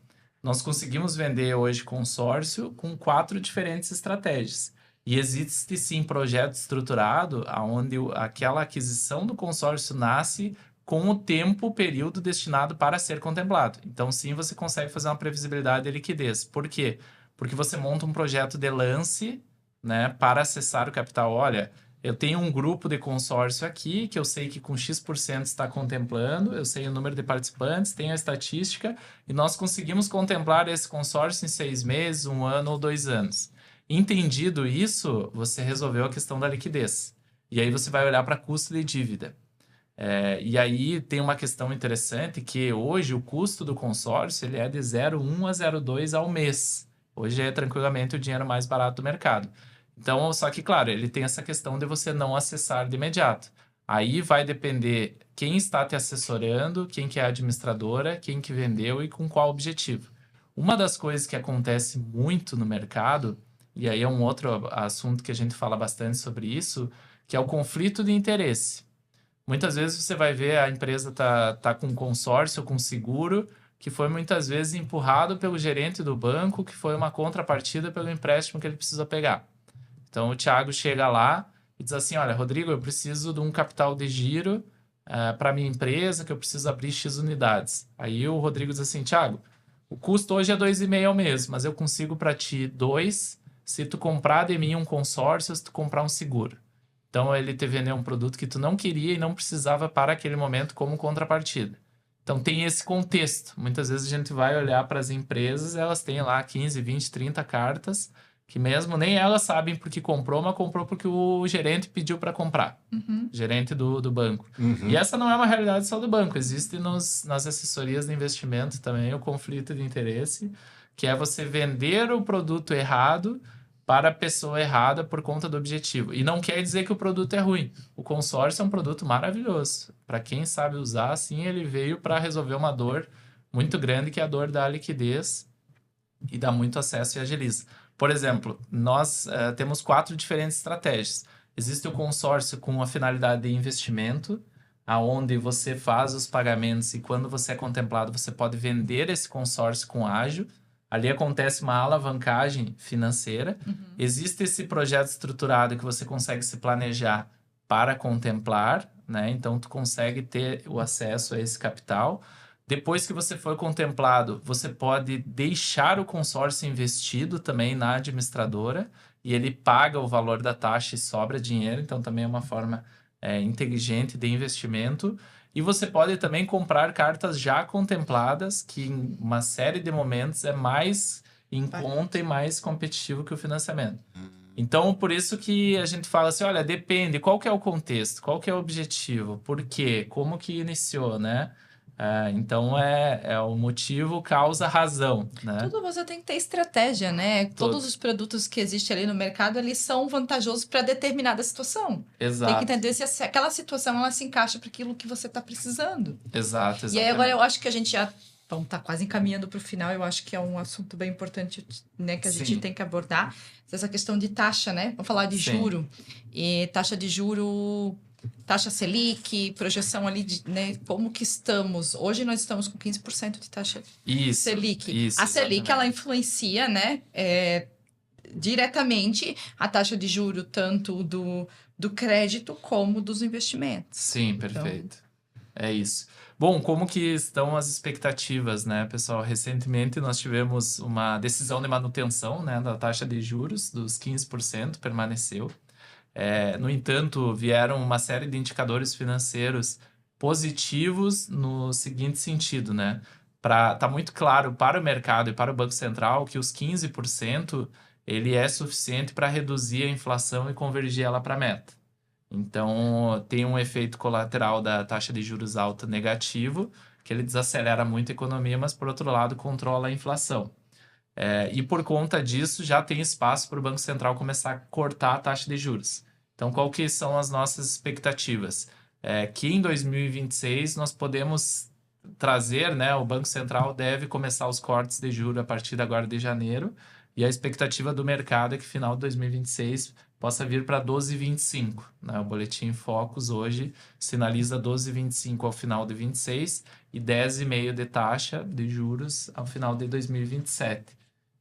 C: Nós conseguimos vender hoje consórcio com 4 diferentes estratégias. E existe sim projeto estruturado onde aquela aquisição do consórcio nasce com o tempo, período destinado para ser contemplado. Então, sim, você consegue fazer uma previsibilidade de liquidez. Por quê? Porque você monta um projeto de lance, né, para acessar o capital. Olha, eu tenho um grupo de consórcio aqui que eu sei que com X% está contemplando, eu sei o número de participantes, tenho a estatística e nós conseguimos contemplar esse consórcio em 6 meses, 1 ano ou 2 anos. Entendido isso, você resolveu a questão da liquidez. E aí você vai olhar para custo de dívida. E aí tem uma questão interessante que hoje o custo do consórcio ele é de 0,1 a 0,2 ao mês. Hoje é tranquilamente o dinheiro mais barato do mercado. Então, só que, claro, ele tem essa questão de você não acessar de imediato. Aí vai depender quem está te assessorando, quem que é a administradora, quem que vendeu e com qual objetivo. Uma das coisas que acontece muito no mercado, e aí é um outro assunto que a gente fala bastante sobre isso, que é o conflito de interesse. Muitas vezes você vai ver a empresa tá com consórcio, com seguro, que foi muitas vezes empurrado pelo gerente do banco, que foi uma contrapartida pelo empréstimo que ele precisa pegar. Então, o Thiago chega lá e diz assim, olha, Rodrigo, eu preciso de um capital de giro para minha empresa, que eu preciso abrir X unidades. Aí o Rodrigo diz assim, Thiago, o custo hoje é 2,5 ao mês, mas eu consigo para ti 2 se tu comprar de mim um consórcio, se tu comprar um seguro. Então, ele te vendeu um produto que tu não queria e não precisava para aquele momento como contrapartida. Então, tem esse contexto. Muitas vezes a gente vai olhar para as empresas, elas têm lá 15, 20, 30 cartas, que mesmo nem elas sabem porque comprou, mas comprou porque o gerente pediu para comprar. Gerente do banco. E essa não é uma realidade só do banco. Existe nas assessorias de investimento também o conflito de interesse, que é você vender o produto errado para a pessoa errada por conta do objetivo. E não quer dizer que o produto é ruim. O consórcio é um produto maravilhoso. Para quem sabe usar, sim, ele veio para resolver uma dor muito grande, que é a dor da liquidez e dá muito acesso e agiliza. Por exemplo, nós temos 4 diferentes estratégias. Existe o consórcio com a finalidade de investimento, aonde você faz os pagamentos e quando você é contemplado, você pode vender esse consórcio com ágio. Ali acontece uma alavancagem financeira. Existe esse projeto estruturado que você consegue se planejar para contemplar, né? Então, tu consegue ter o acesso a esse capital. Depois que você for contemplado, você pode deixar o consórcio investido também na administradora e ele paga o valor da taxa e sobra dinheiro. Então, também é uma forma inteligente de investimento. E você pode também comprar cartas já contempladas, que em uma série de momentos é mais em conta e mais competitivo que o financiamento. Então, por isso que a gente fala assim, olha, depende, qual que é o contexto, qual que é o objetivo, por quê, como que iniciou, né? Então, o motivo causa razão, né?
B: Tudo você tem que ter estratégia, né? Todos os produtos que existem ali no mercado, eles são vantajosos para determinada situação.
C: Exato.
B: Tem que entender se aquela situação ela se encaixa para aquilo que você está precisando.
C: Exato, exatamente.
B: E aí agora eu acho que a gente já vamos estar quase encaminhando para o final. Eu acho que é um assunto bem importante, né, que a gente tem que abordar. Essa questão de taxa, né? Vamos falar de juro. E taxa de juro... Taxa Selic, projeção ali de, né, como que estamos. Hoje nós estamos com 15% de taxa Selic. A Selic, ela influencia, né, diretamente a taxa de juro, tanto do crédito como dos investimentos.
C: Sim, perfeito. É isso. Bom, como que estão as expectativas, né, pessoal? Recentemente nós tivemos uma decisão de manutenção, né, da taxa de juros dos 15%, permaneceu. No entanto, vieram uma série de indicadores financeiros positivos no seguinte sentido, né? Tá muito claro para o mercado e para o Banco Central que os 15% ele é suficiente para reduzir a inflação e convergir ela para a meta. Então, tem um efeito colateral da taxa de juros alta negativo, que ele desacelera muito a economia, mas, por outro lado, controla a inflação. E por conta disso, já tem espaço para o Banco Central começar a cortar a taxa de juros. Então, qual que são as nossas expectativas? Que em 2026 nós podemos trazer, né, o Banco Central deve começar os cortes de juros a partir de agora de janeiro, e a expectativa do mercado é que final de 2026 possa vir para 12,25. Né? O Boletim Focus hoje sinaliza 12,25 ao final de 26 e 10,5 de taxa de juros ao final de 2027.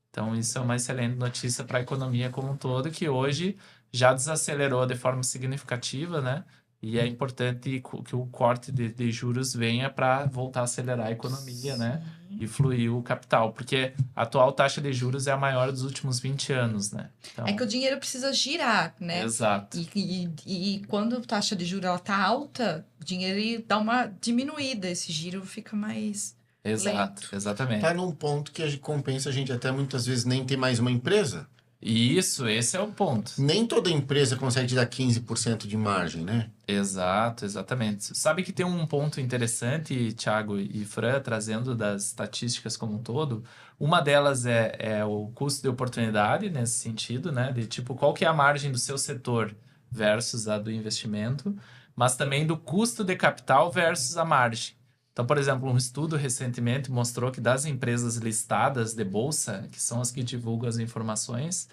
C: Então, isso é uma excelente notícia para a economia como um todo, que hoje já desacelerou de forma significativa, né? E é importante que o corte de juros venha para voltar a acelerar a economia, né? E fluir o capital, porque a atual taxa de juros é a maior dos últimos 20 anos, né? Então...
B: É que o dinheiro precisa girar, né?
C: Exato.
B: E quando a taxa de juros está alta, o dinheiro dá uma diminuída, esse giro fica mais...
C: Exato,
B: lento.
C: exatamente.
A: Tá num ponto que compensa a gente até muitas vezes nem ter mais uma empresa.
C: Isso, esse é o ponto.
A: Nem toda empresa consegue te dar 15% de margem, né?
C: Exato, exatamente. Sabe que tem um ponto interessante, Thiago e Fran, trazendo das estatísticas como um todo. Uma delas é o custo de oportunidade, nesse sentido, né? De tipo, qual que é a margem do seu setor versus a do investimento, mas também do custo de capital versus a margem. Então, por exemplo, um estudo recentemente mostrou que das empresas listadas de bolsa, que são as que divulgam as informações,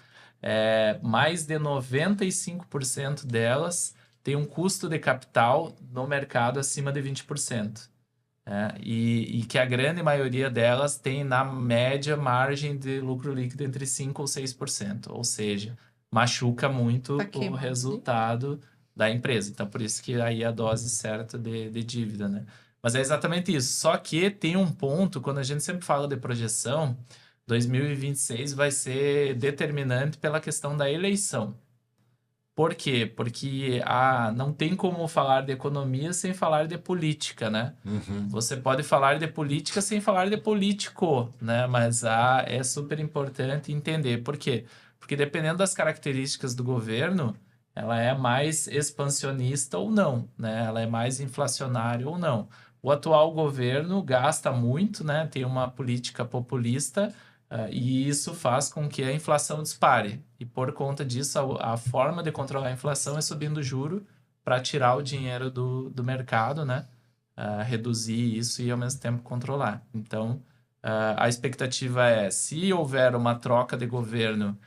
C: mais de 95% delas têm um custo de capital no mercado acima de 20%. E que a grande maioria delas tem, na média, margem de lucro líquido entre 5% ou 6%. Ou seja, machuca muito o resultado da empresa. Então, por isso que aí a dose certa de dívida, né? Mas é exatamente isso. Só que tem um ponto, quando a gente sempre fala de projeção, 2026 vai ser determinante pela questão da eleição. Por quê? Porque não tem como falar de economia sem falar de política, né?
A: Uhum.
C: Você pode falar de política sem falar de político, né? Mas é super importante entender. Por quê? Porque dependendo das características do governo, ela é mais expansionista ou não, né? Ela é mais inflacionária ou não. O atual governo gasta muito, né? Tem uma política populista, e isso faz com que a inflação dispare. E por conta disso, a forma de controlar a inflação é subindo o juro para tirar o dinheiro do mercado, né? Reduzir isso e ao mesmo tempo controlar. Então, a expectativa é, se houver uma troca de governo,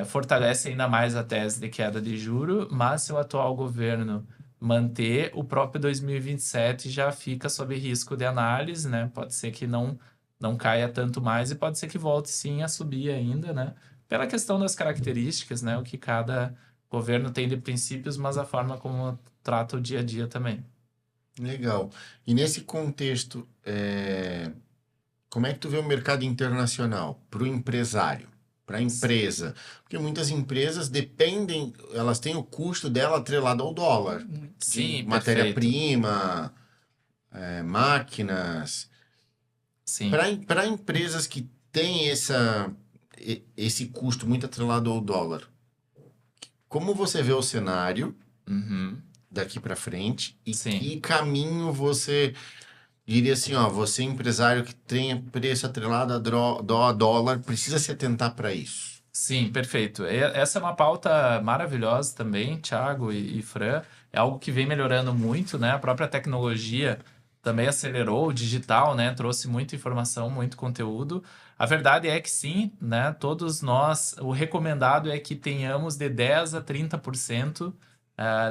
C: fortalece ainda mais a tese de queda de juro, mas se o atual governo manter, o próprio 2027 já fica sob risco de análise, né? Pode ser que não caia tanto mais e pode ser que volte sim a subir ainda, né? Pela questão das características, né? O que cada governo tem de princípios, mas a forma como trata o dia a dia também.
A: Legal. E nesse contexto, como é que tu vê o mercado internacional para o empresário, para a empresa? Porque muitas empresas dependem, elas têm o custo dela atrelado ao dólar.
C: Sim,
A: matéria-prima, máquinas.
C: Sim.
A: Para empresas que têm esse custo muito atrelado ao dólar, como você vê o cenário daqui para frente e
C: Sim.
A: que caminho você diria assim, ó, você empresário que tem preço atrelado a dólar, precisa se atentar para isso.
C: Sim, perfeito. Essa é uma pauta maravilhosa também, Thiago e Fran. É algo que vem melhorando muito, né? A própria tecnologia também acelerou, o digital, né? Trouxe muita informação, muito conteúdo. A verdade é que sim, né? Todos nós, o recomendado é que tenhamos de 10 a 30%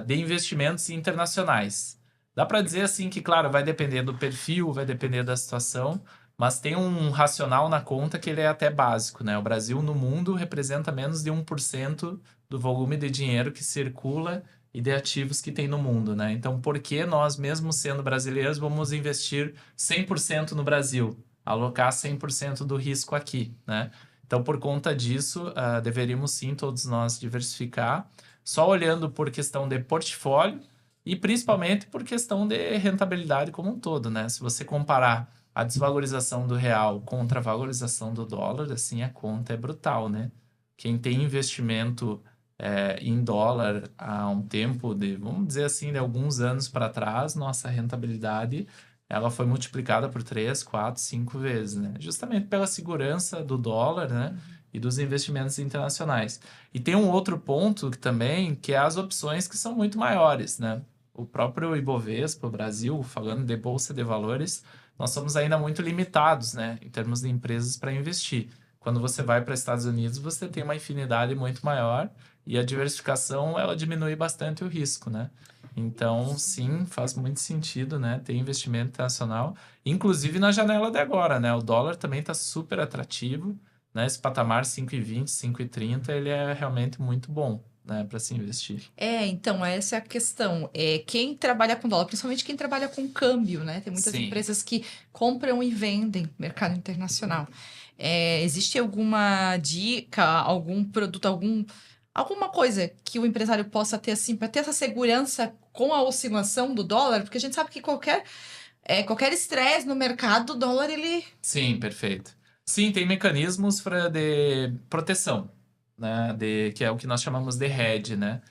C: de investimentos internacionais. Dá para dizer assim que, claro, vai depender do perfil, vai depender da situação, mas tem um racional na conta que ele é até básico, né? O Brasil no mundo representa menos de 1% do volume de dinheiro que circula e de ativos que tem no mundo, né? Então, por que nós, mesmo sendo brasileiros, vamos investir 100% no Brasil? Alocar 100% do risco aqui, né? Então, por conta disso, deveríamos sim todos nós diversificar, só olhando por questão de portfólio e principalmente por questão de rentabilidade como um todo, né? Se você comparar a desvalorização do real contra a valorização do dólar, assim, a conta é brutal, né? Quem tem investimento em dólar há um tempo de, vamos dizer assim, de alguns anos para trás, nossa rentabilidade ela foi multiplicada por 3, 4, 5 vezes, né? Justamente pela segurança do dólar, né? E dos investimentos internacionais. E tem um outro ponto que também, que é as opções que são muito maiores, né? O próprio Ibovespa, o Brasil, falando de bolsa de valores, nós somos ainda muito limitados, né, em termos de empresas para investir. Quando você vai para os Estados Unidos, você tem uma infinidade muito maior e a diversificação, ela diminui bastante o risco, né? Então, sim, faz muito sentido, né, ter investimento internacional, inclusive na janela de agora, né? O dólar também está super atrativo, né? Esse patamar 5,20, 5,30, ele é realmente muito bom, né, para se investir.
B: Então, essa é a questão. Quem trabalha com dólar, principalmente quem trabalha com câmbio, né? Tem muitas
C: Sim.
B: empresas que compram e vendem mercado internacional. Existe alguma dica, algum produto, alguma coisa que o empresário possa ter, assim, para ter essa segurança com a oscilação do dólar? Porque a gente sabe que qualquer estresse no mercado, o dólar, ele...
C: Sim, perfeito. Sim, tem mecanismos de proteção, né? Que é o que nós chamamos de hedge, né?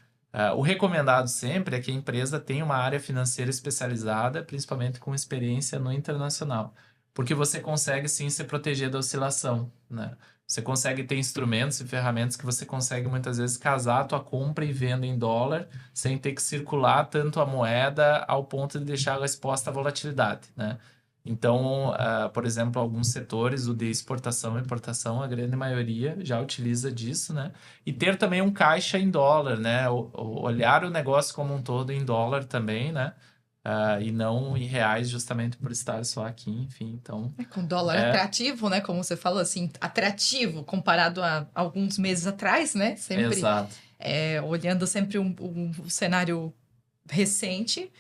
C: O recomendado sempre é que a empresa tenha uma área financeira especializada, principalmente com experiência no internacional, porque você consegue sim se proteger da oscilação, né? Você consegue ter instrumentos e ferramentas que você consegue muitas vezes casar a tua compra e venda em dólar sem ter que circular tanto a moeda ao ponto de deixar ela exposta à volatilidade, né? Então, por exemplo, alguns setores, o de exportação e importação, a grande maioria já utiliza disso, né? E ter também um caixa em dólar, né? Olhar o negócio como um todo em dólar também, né? E não em reais, justamente por estar só aqui, enfim. Então,
B: Com dólar atrativo, né? Como você falou, assim, atrativo comparado a alguns meses atrás, né? Sempre
C: exato.
B: olhando sempre um cenário recente,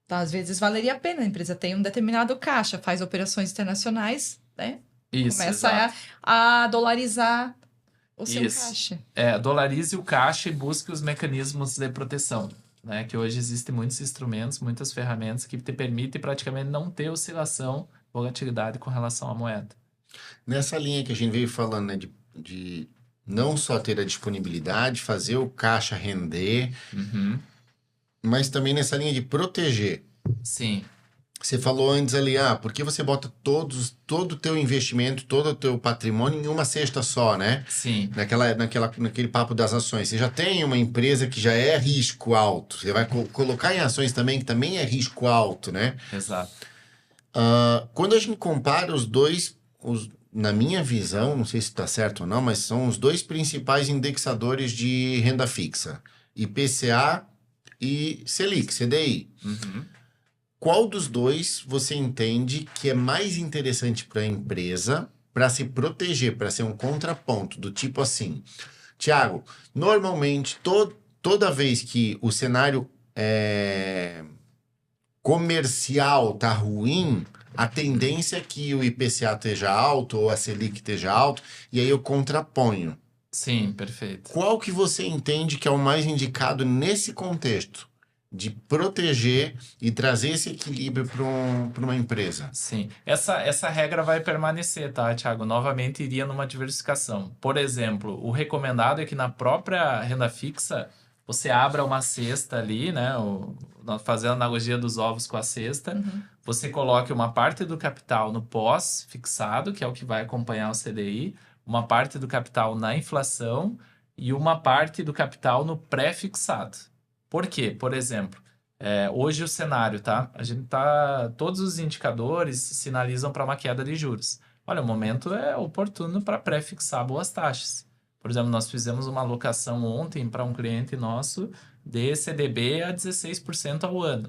B: às vezes valeria a pena. A empresa tem um determinado caixa, faz operações internacionais, né?
C: Isso,
B: Começa
C: exato.
B: a dolarizar o seu
C: Isso.
B: caixa.
C: Dolarize o caixa e busque os mecanismos de proteção, né? Que hoje existem muitos instrumentos, muitas ferramentas que te permitem praticamente não ter oscilação, volatilidade com relação à moeda.
A: Nessa linha que a gente veio falando, né, de não só ter a disponibilidade, fazer o caixa render,
C: Uhum.
A: mas também nessa linha de proteger.
C: Sim,
A: Você falou antes ali, por que você bota todo o teu investimento, todo o teu patrimônio em uma cesta só, né?
C: sim,
A: Naquele papo das ações. Você já tem uma empresa que já é risco alto. Você vai colocar em ações também, que também é risco alto, né?
C: exato.
A: Quando a gente compara os dois, na minha visão, não sei se está certo ou não, mas são os dois principais indexadores de renda fixa: IPCA e Selic, CDI.
C: Uhum.
A: Qual dos dois você entende que é mais interessante para a empresa para se proteger, para ser um contraponto do tipo assim, Tiago, normalmente toda vez que o cenário comercial tá ruim, a tendência é que o IPCA esteja alto ou a Selic esteja alto, e aí eu contraponho.
C: Sim, perfeito.
A: Qual que você entende que é o mais indicado nesse contexto? De proteger e trazer esse equilíbrio para uma empresa.
C: Sim, essa regra vai permanecer, tá, Thiago? Novamente iria numa diversificação. Por exemplo, o recomendado é que na própria renda fixa você abra uma cesta ali, né? Fazendo a analogia dos ovos com a cesta, você coloque uma parte do capital no pós-fixado, que é o que vai acompanhar o CDI, uma parte do capital na inflação e uma parte do capital no pré-fixado. Por quê? Por exemplo, hoje o cenário, tá? Todos os indicadores sinalizam para uma queda de juros. Olha, o momento é oportuno para pré-fixar boas taxas. Por exemplo, nós fizemos uma alocação ontem para um cliente nosso de CDB a 16% ao ano.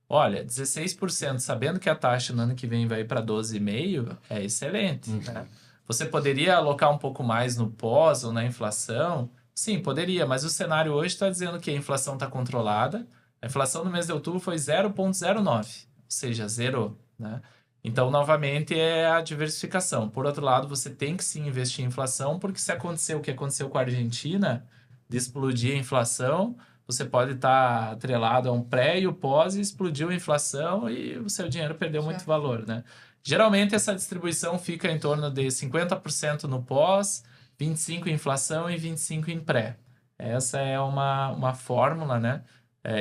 C: Olha, 16%, sabendo que a taxa no ano que vem vai para 12,5%, é excelente, né? Você poderia alocar um pouco mais no pós ou na inflação? Sim, poderia, mas o cenário hoje está dizendo que a inflação está controlada. A inflação no mês de outubro foi 0,09, ou seja, zerou, né? Então, novamente, é a diversificação. Por outro lado, você tem que sim investir em inflação, porque se acontecer o que aconteceu com a Argentina, de explodir a inflação, você pode estar atrelado a um pré e o pós, e explodiu a inflação e o seu dinheiro perdeu muito valor, né? Geralmente, essa distribuição fica em torno de 50% no pós, 25% em inflação e 25% em pré. Essa é uma fórmula, né?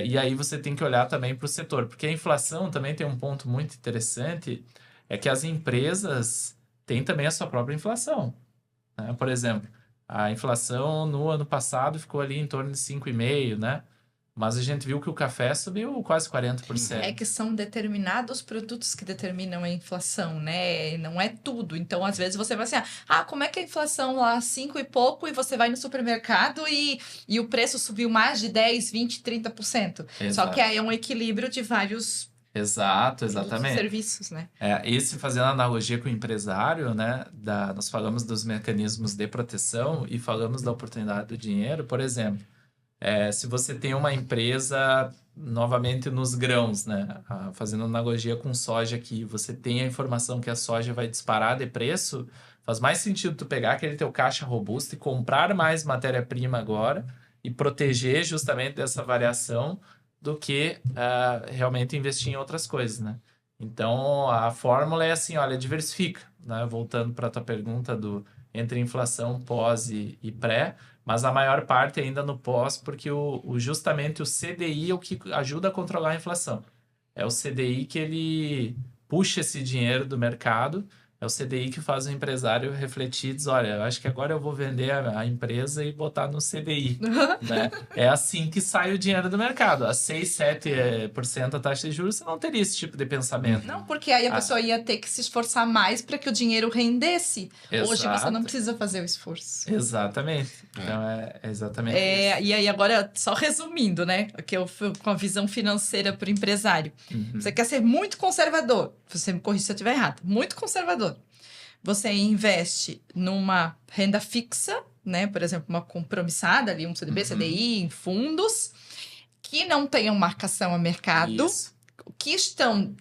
C: E aí você tem que olhar também para o setor, porque a inflação também tem um ponto muito interessante, é que as empresas têm também a sua própria inflação, né? Por exemplo, a inflação no ano passado ficou ali em torno de 5,5%, né? Mas a gente viu que o café subiu quase 40%.
B: É que são determinados produtos que determinam a inflação, né? Não é tudo. Então, às vezes, você vai assim, como é que a inflação lá 5 e pouco, e você vai no supermercado e o preço subiu mais de 10, 20, 30%.
C: Exato.
B: Só que aí é um equilíbrio de vários
C: exatamente.
B: serviços, né?
C: Esse fazendo analogia com o empresário, né? Nós falamos dos mecanismos de proteção e falamos da oportunidade do dinheiro, por exemplo. Se você tem uma empresa, novamente nos grãos, né? Fazendo analogia com soja aqui, você tem a informação que a soja vai disparar de preço, faz mais sentido tu pegar aquele teu caixa robusto e comprar mais matéria-prima agora e proteger justamente dessa variação do que realmente investir em outras coisas, né? Então, a fórmula é assim, olha, diversifica, né? Voltando para a tua pergunta entre inflação, pós e pré, mas a maior parte ainda no pós, porque justamente o CDI é o que ajuda a controlar a inflação. É o CDI que ele puxa esse dinheiro do mercado, é o CDI que faz o empresário refletir e diz, olha, eu acho que agora eu vou vender a empresa e botar no CDI, né? É assim que sai o dinheiro do mercado. A 6, 7% a taxa de juros, você não teria esse tipo de pensamento.
B: Não, porque aí a pessoa ia ter que se esforçar mais para que o dinheiro rendesse.
C: Exato.
B: Hoje você não precisa fazer o esforço.
C: Exatamente. Então, é exatamente isso.
B: E aí agora, só resumindo, né? Que eu fui com a visão financeira para o empresário. Você quer ser muito conservador. Você me corrige se eu estiver errado. Muito conservador. Você investe numa renda fixa, né? Por exemplo, uma compromissada ali, um CDB, CDI, em fundos, que não tenham marcação a mercado, que estão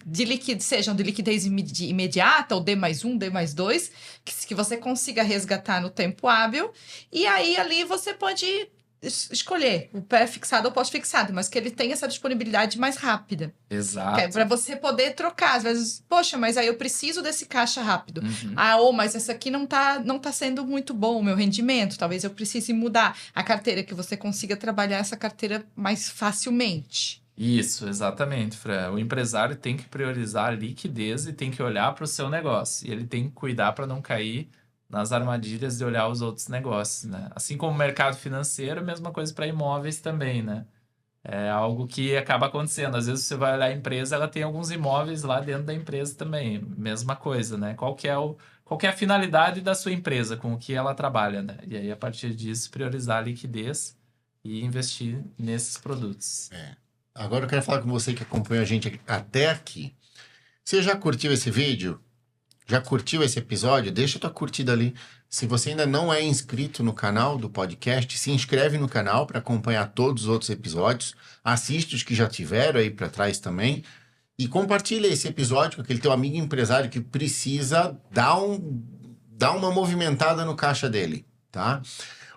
B: sejam de liquidez imediata, ou D+1, D+2, que você consiga resgatar no tempo hábil, e aí ali você pode escolher o pré-fixado ou pós-fixado, mas que ele tenha essa disponibilidade mais rápida.
C: Exato.
B: Para você poder trocar. Às vezes, poxa, mas aí eu preciso desse caixa rápido. Mas essa aqui não tá sendo muito bom o meu rendimento. Talvez eu precise mudar a carteira, que você consiga trabalhar essa carteira mais facilmente.
C: Isso, exatamente, Fran. O empresário tem que priorizar a liquidez e tem que olhar para o seu negócio. E ele tem que cuidar para não cair nas armadilhas de olhar os outros negócios, né? Assim como o mercado financeiro, a mesma coisa para imóveis também, né? É algo que acaba acontecendo. Às vezes você vai olhar a empresa, ela tem alguns imóveis lá dentro da empresa também. Mesma coisa, né? Qual que é a finalidade da sua empresa, com o que ela trabalha, né? E aí, a partir disso, priorizar a liquidez e investir nesses produtos.
A: Agora eu quero falar com você que acompanhou a gente até aqui. Você já curtiu esse vídeo? Já curtiu esse episódio? Deixa a tua curtida ali. Se você ainda não é inscrito no canal do podcast, se inscreve no canal para acompanhar todos os outros episódios. Assiste os que já tiveram aí para trás também. E compartilha esse episódio com aquele teu amigo empresário que precisa dar uma movimentada no caixa dele, tá?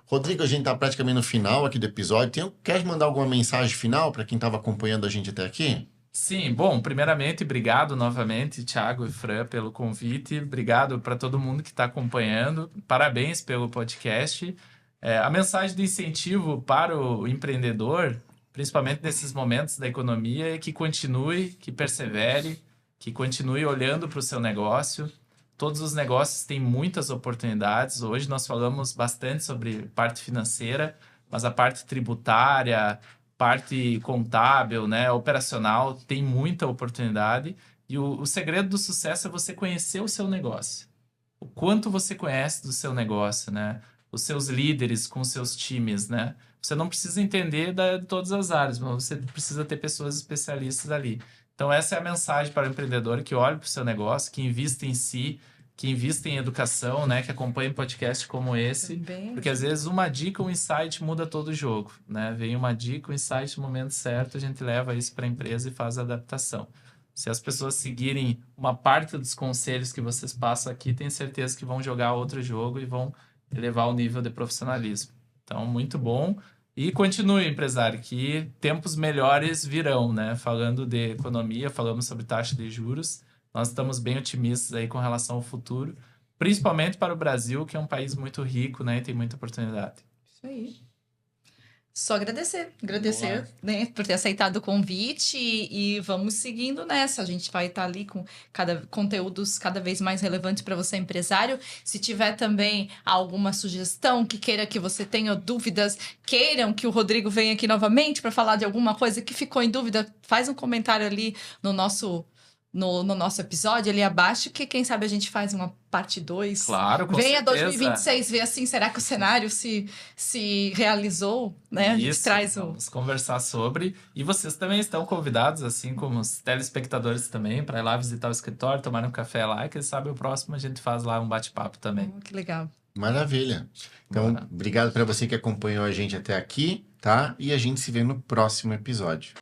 A: Rodrigo, a gente tá praticamente no final aqui do episódio. Quer mandar alguma mensagem final para quem estava acompanhando a gente até aqui?
C: Sim, bom, primeiramente, obrigado novamente, Thiago e Fran, pelo convite. Obrigado para todo mundo que está acompanhando. Parabéns pelo podcast. A mensagem de incentivo para o empreendedor, principalmente nesses momentos da economia, é que continue, que persevere, que continue olhando para o seu negócio. Todos os negócios têm muitas oportunidades. Hoje nós falamos bastante sobre parte financeira, mas a parte tributária, parte contábil, né, operacional, tem muita oportunidade. E o segredo do sucesso é você conhecer o seu negócio. O quanto você conhece do seu negócio, né? Os seus líderes com os seus times, né? Você não precisa entender de todas as áreas, mas você precisa ter pessoas especialistas ali. Então, essa é a mensagem para o empreendedor que olha para o seu negócio, que invista em si, que invista em educação, né? Que acompanhe um podcast como esse.
B: Também.
C: Porque, às vezes, uma dica, um insight muda todo o jogo, né? Vem uma dica, um insight no momento certo, a gente leva isso para a empresa e faz a adaptação. Se as pessoas seguirem uma parte dos conselhos que vocês passam aqui, tenho certeza que vão jogar outro jogo e vão elevar o nível de profissionalismo. Então, muito bom. E continue, empresário, que tempos melhores virão, né? Falando de economia, falamos sobre taxa de juros. Nós estamos bem otimistas aí com relação ao futuro, principalmente para o Brasil, que é um país muito rico, né? E tem muita oportunidade.
B: Isso aí. Só agradecer,
C: Boa.
B: né, por ter aceitado o convite e vamos seguindo nessa. A gente vai estar ali com conteúdos cada vez mais relevantes para você, empresário. Se tiver também alguma sugestão que queira que você tenha dúvidas, queiram que o Rodrigo venha aqui novamente para falar de alguma coisa que ficou em dúvida, faz um comentário ali no nosso episódio ali abaixo, que quem sabe a gente faz uma parte 2.
C: Claro, com
B: Venha
C: certeza.
B: 2026 ver assim, será que o cenário se realizou, né? A gente
C: Isso,
B: traz
C: vamos conversar sobre. E vocês também estão convidados, assim como os telespectadores também, para ir lá visitar o escritório, tomar um café lá, e quem sabe o próximo a gente faz lá um bate-papo também.
B: Que legal.
A: Maravilha. Então,
C: Bora.
A: obrigado para você que acompanhou a gente até aqui, tá? E a gente se vê no próximo episódio.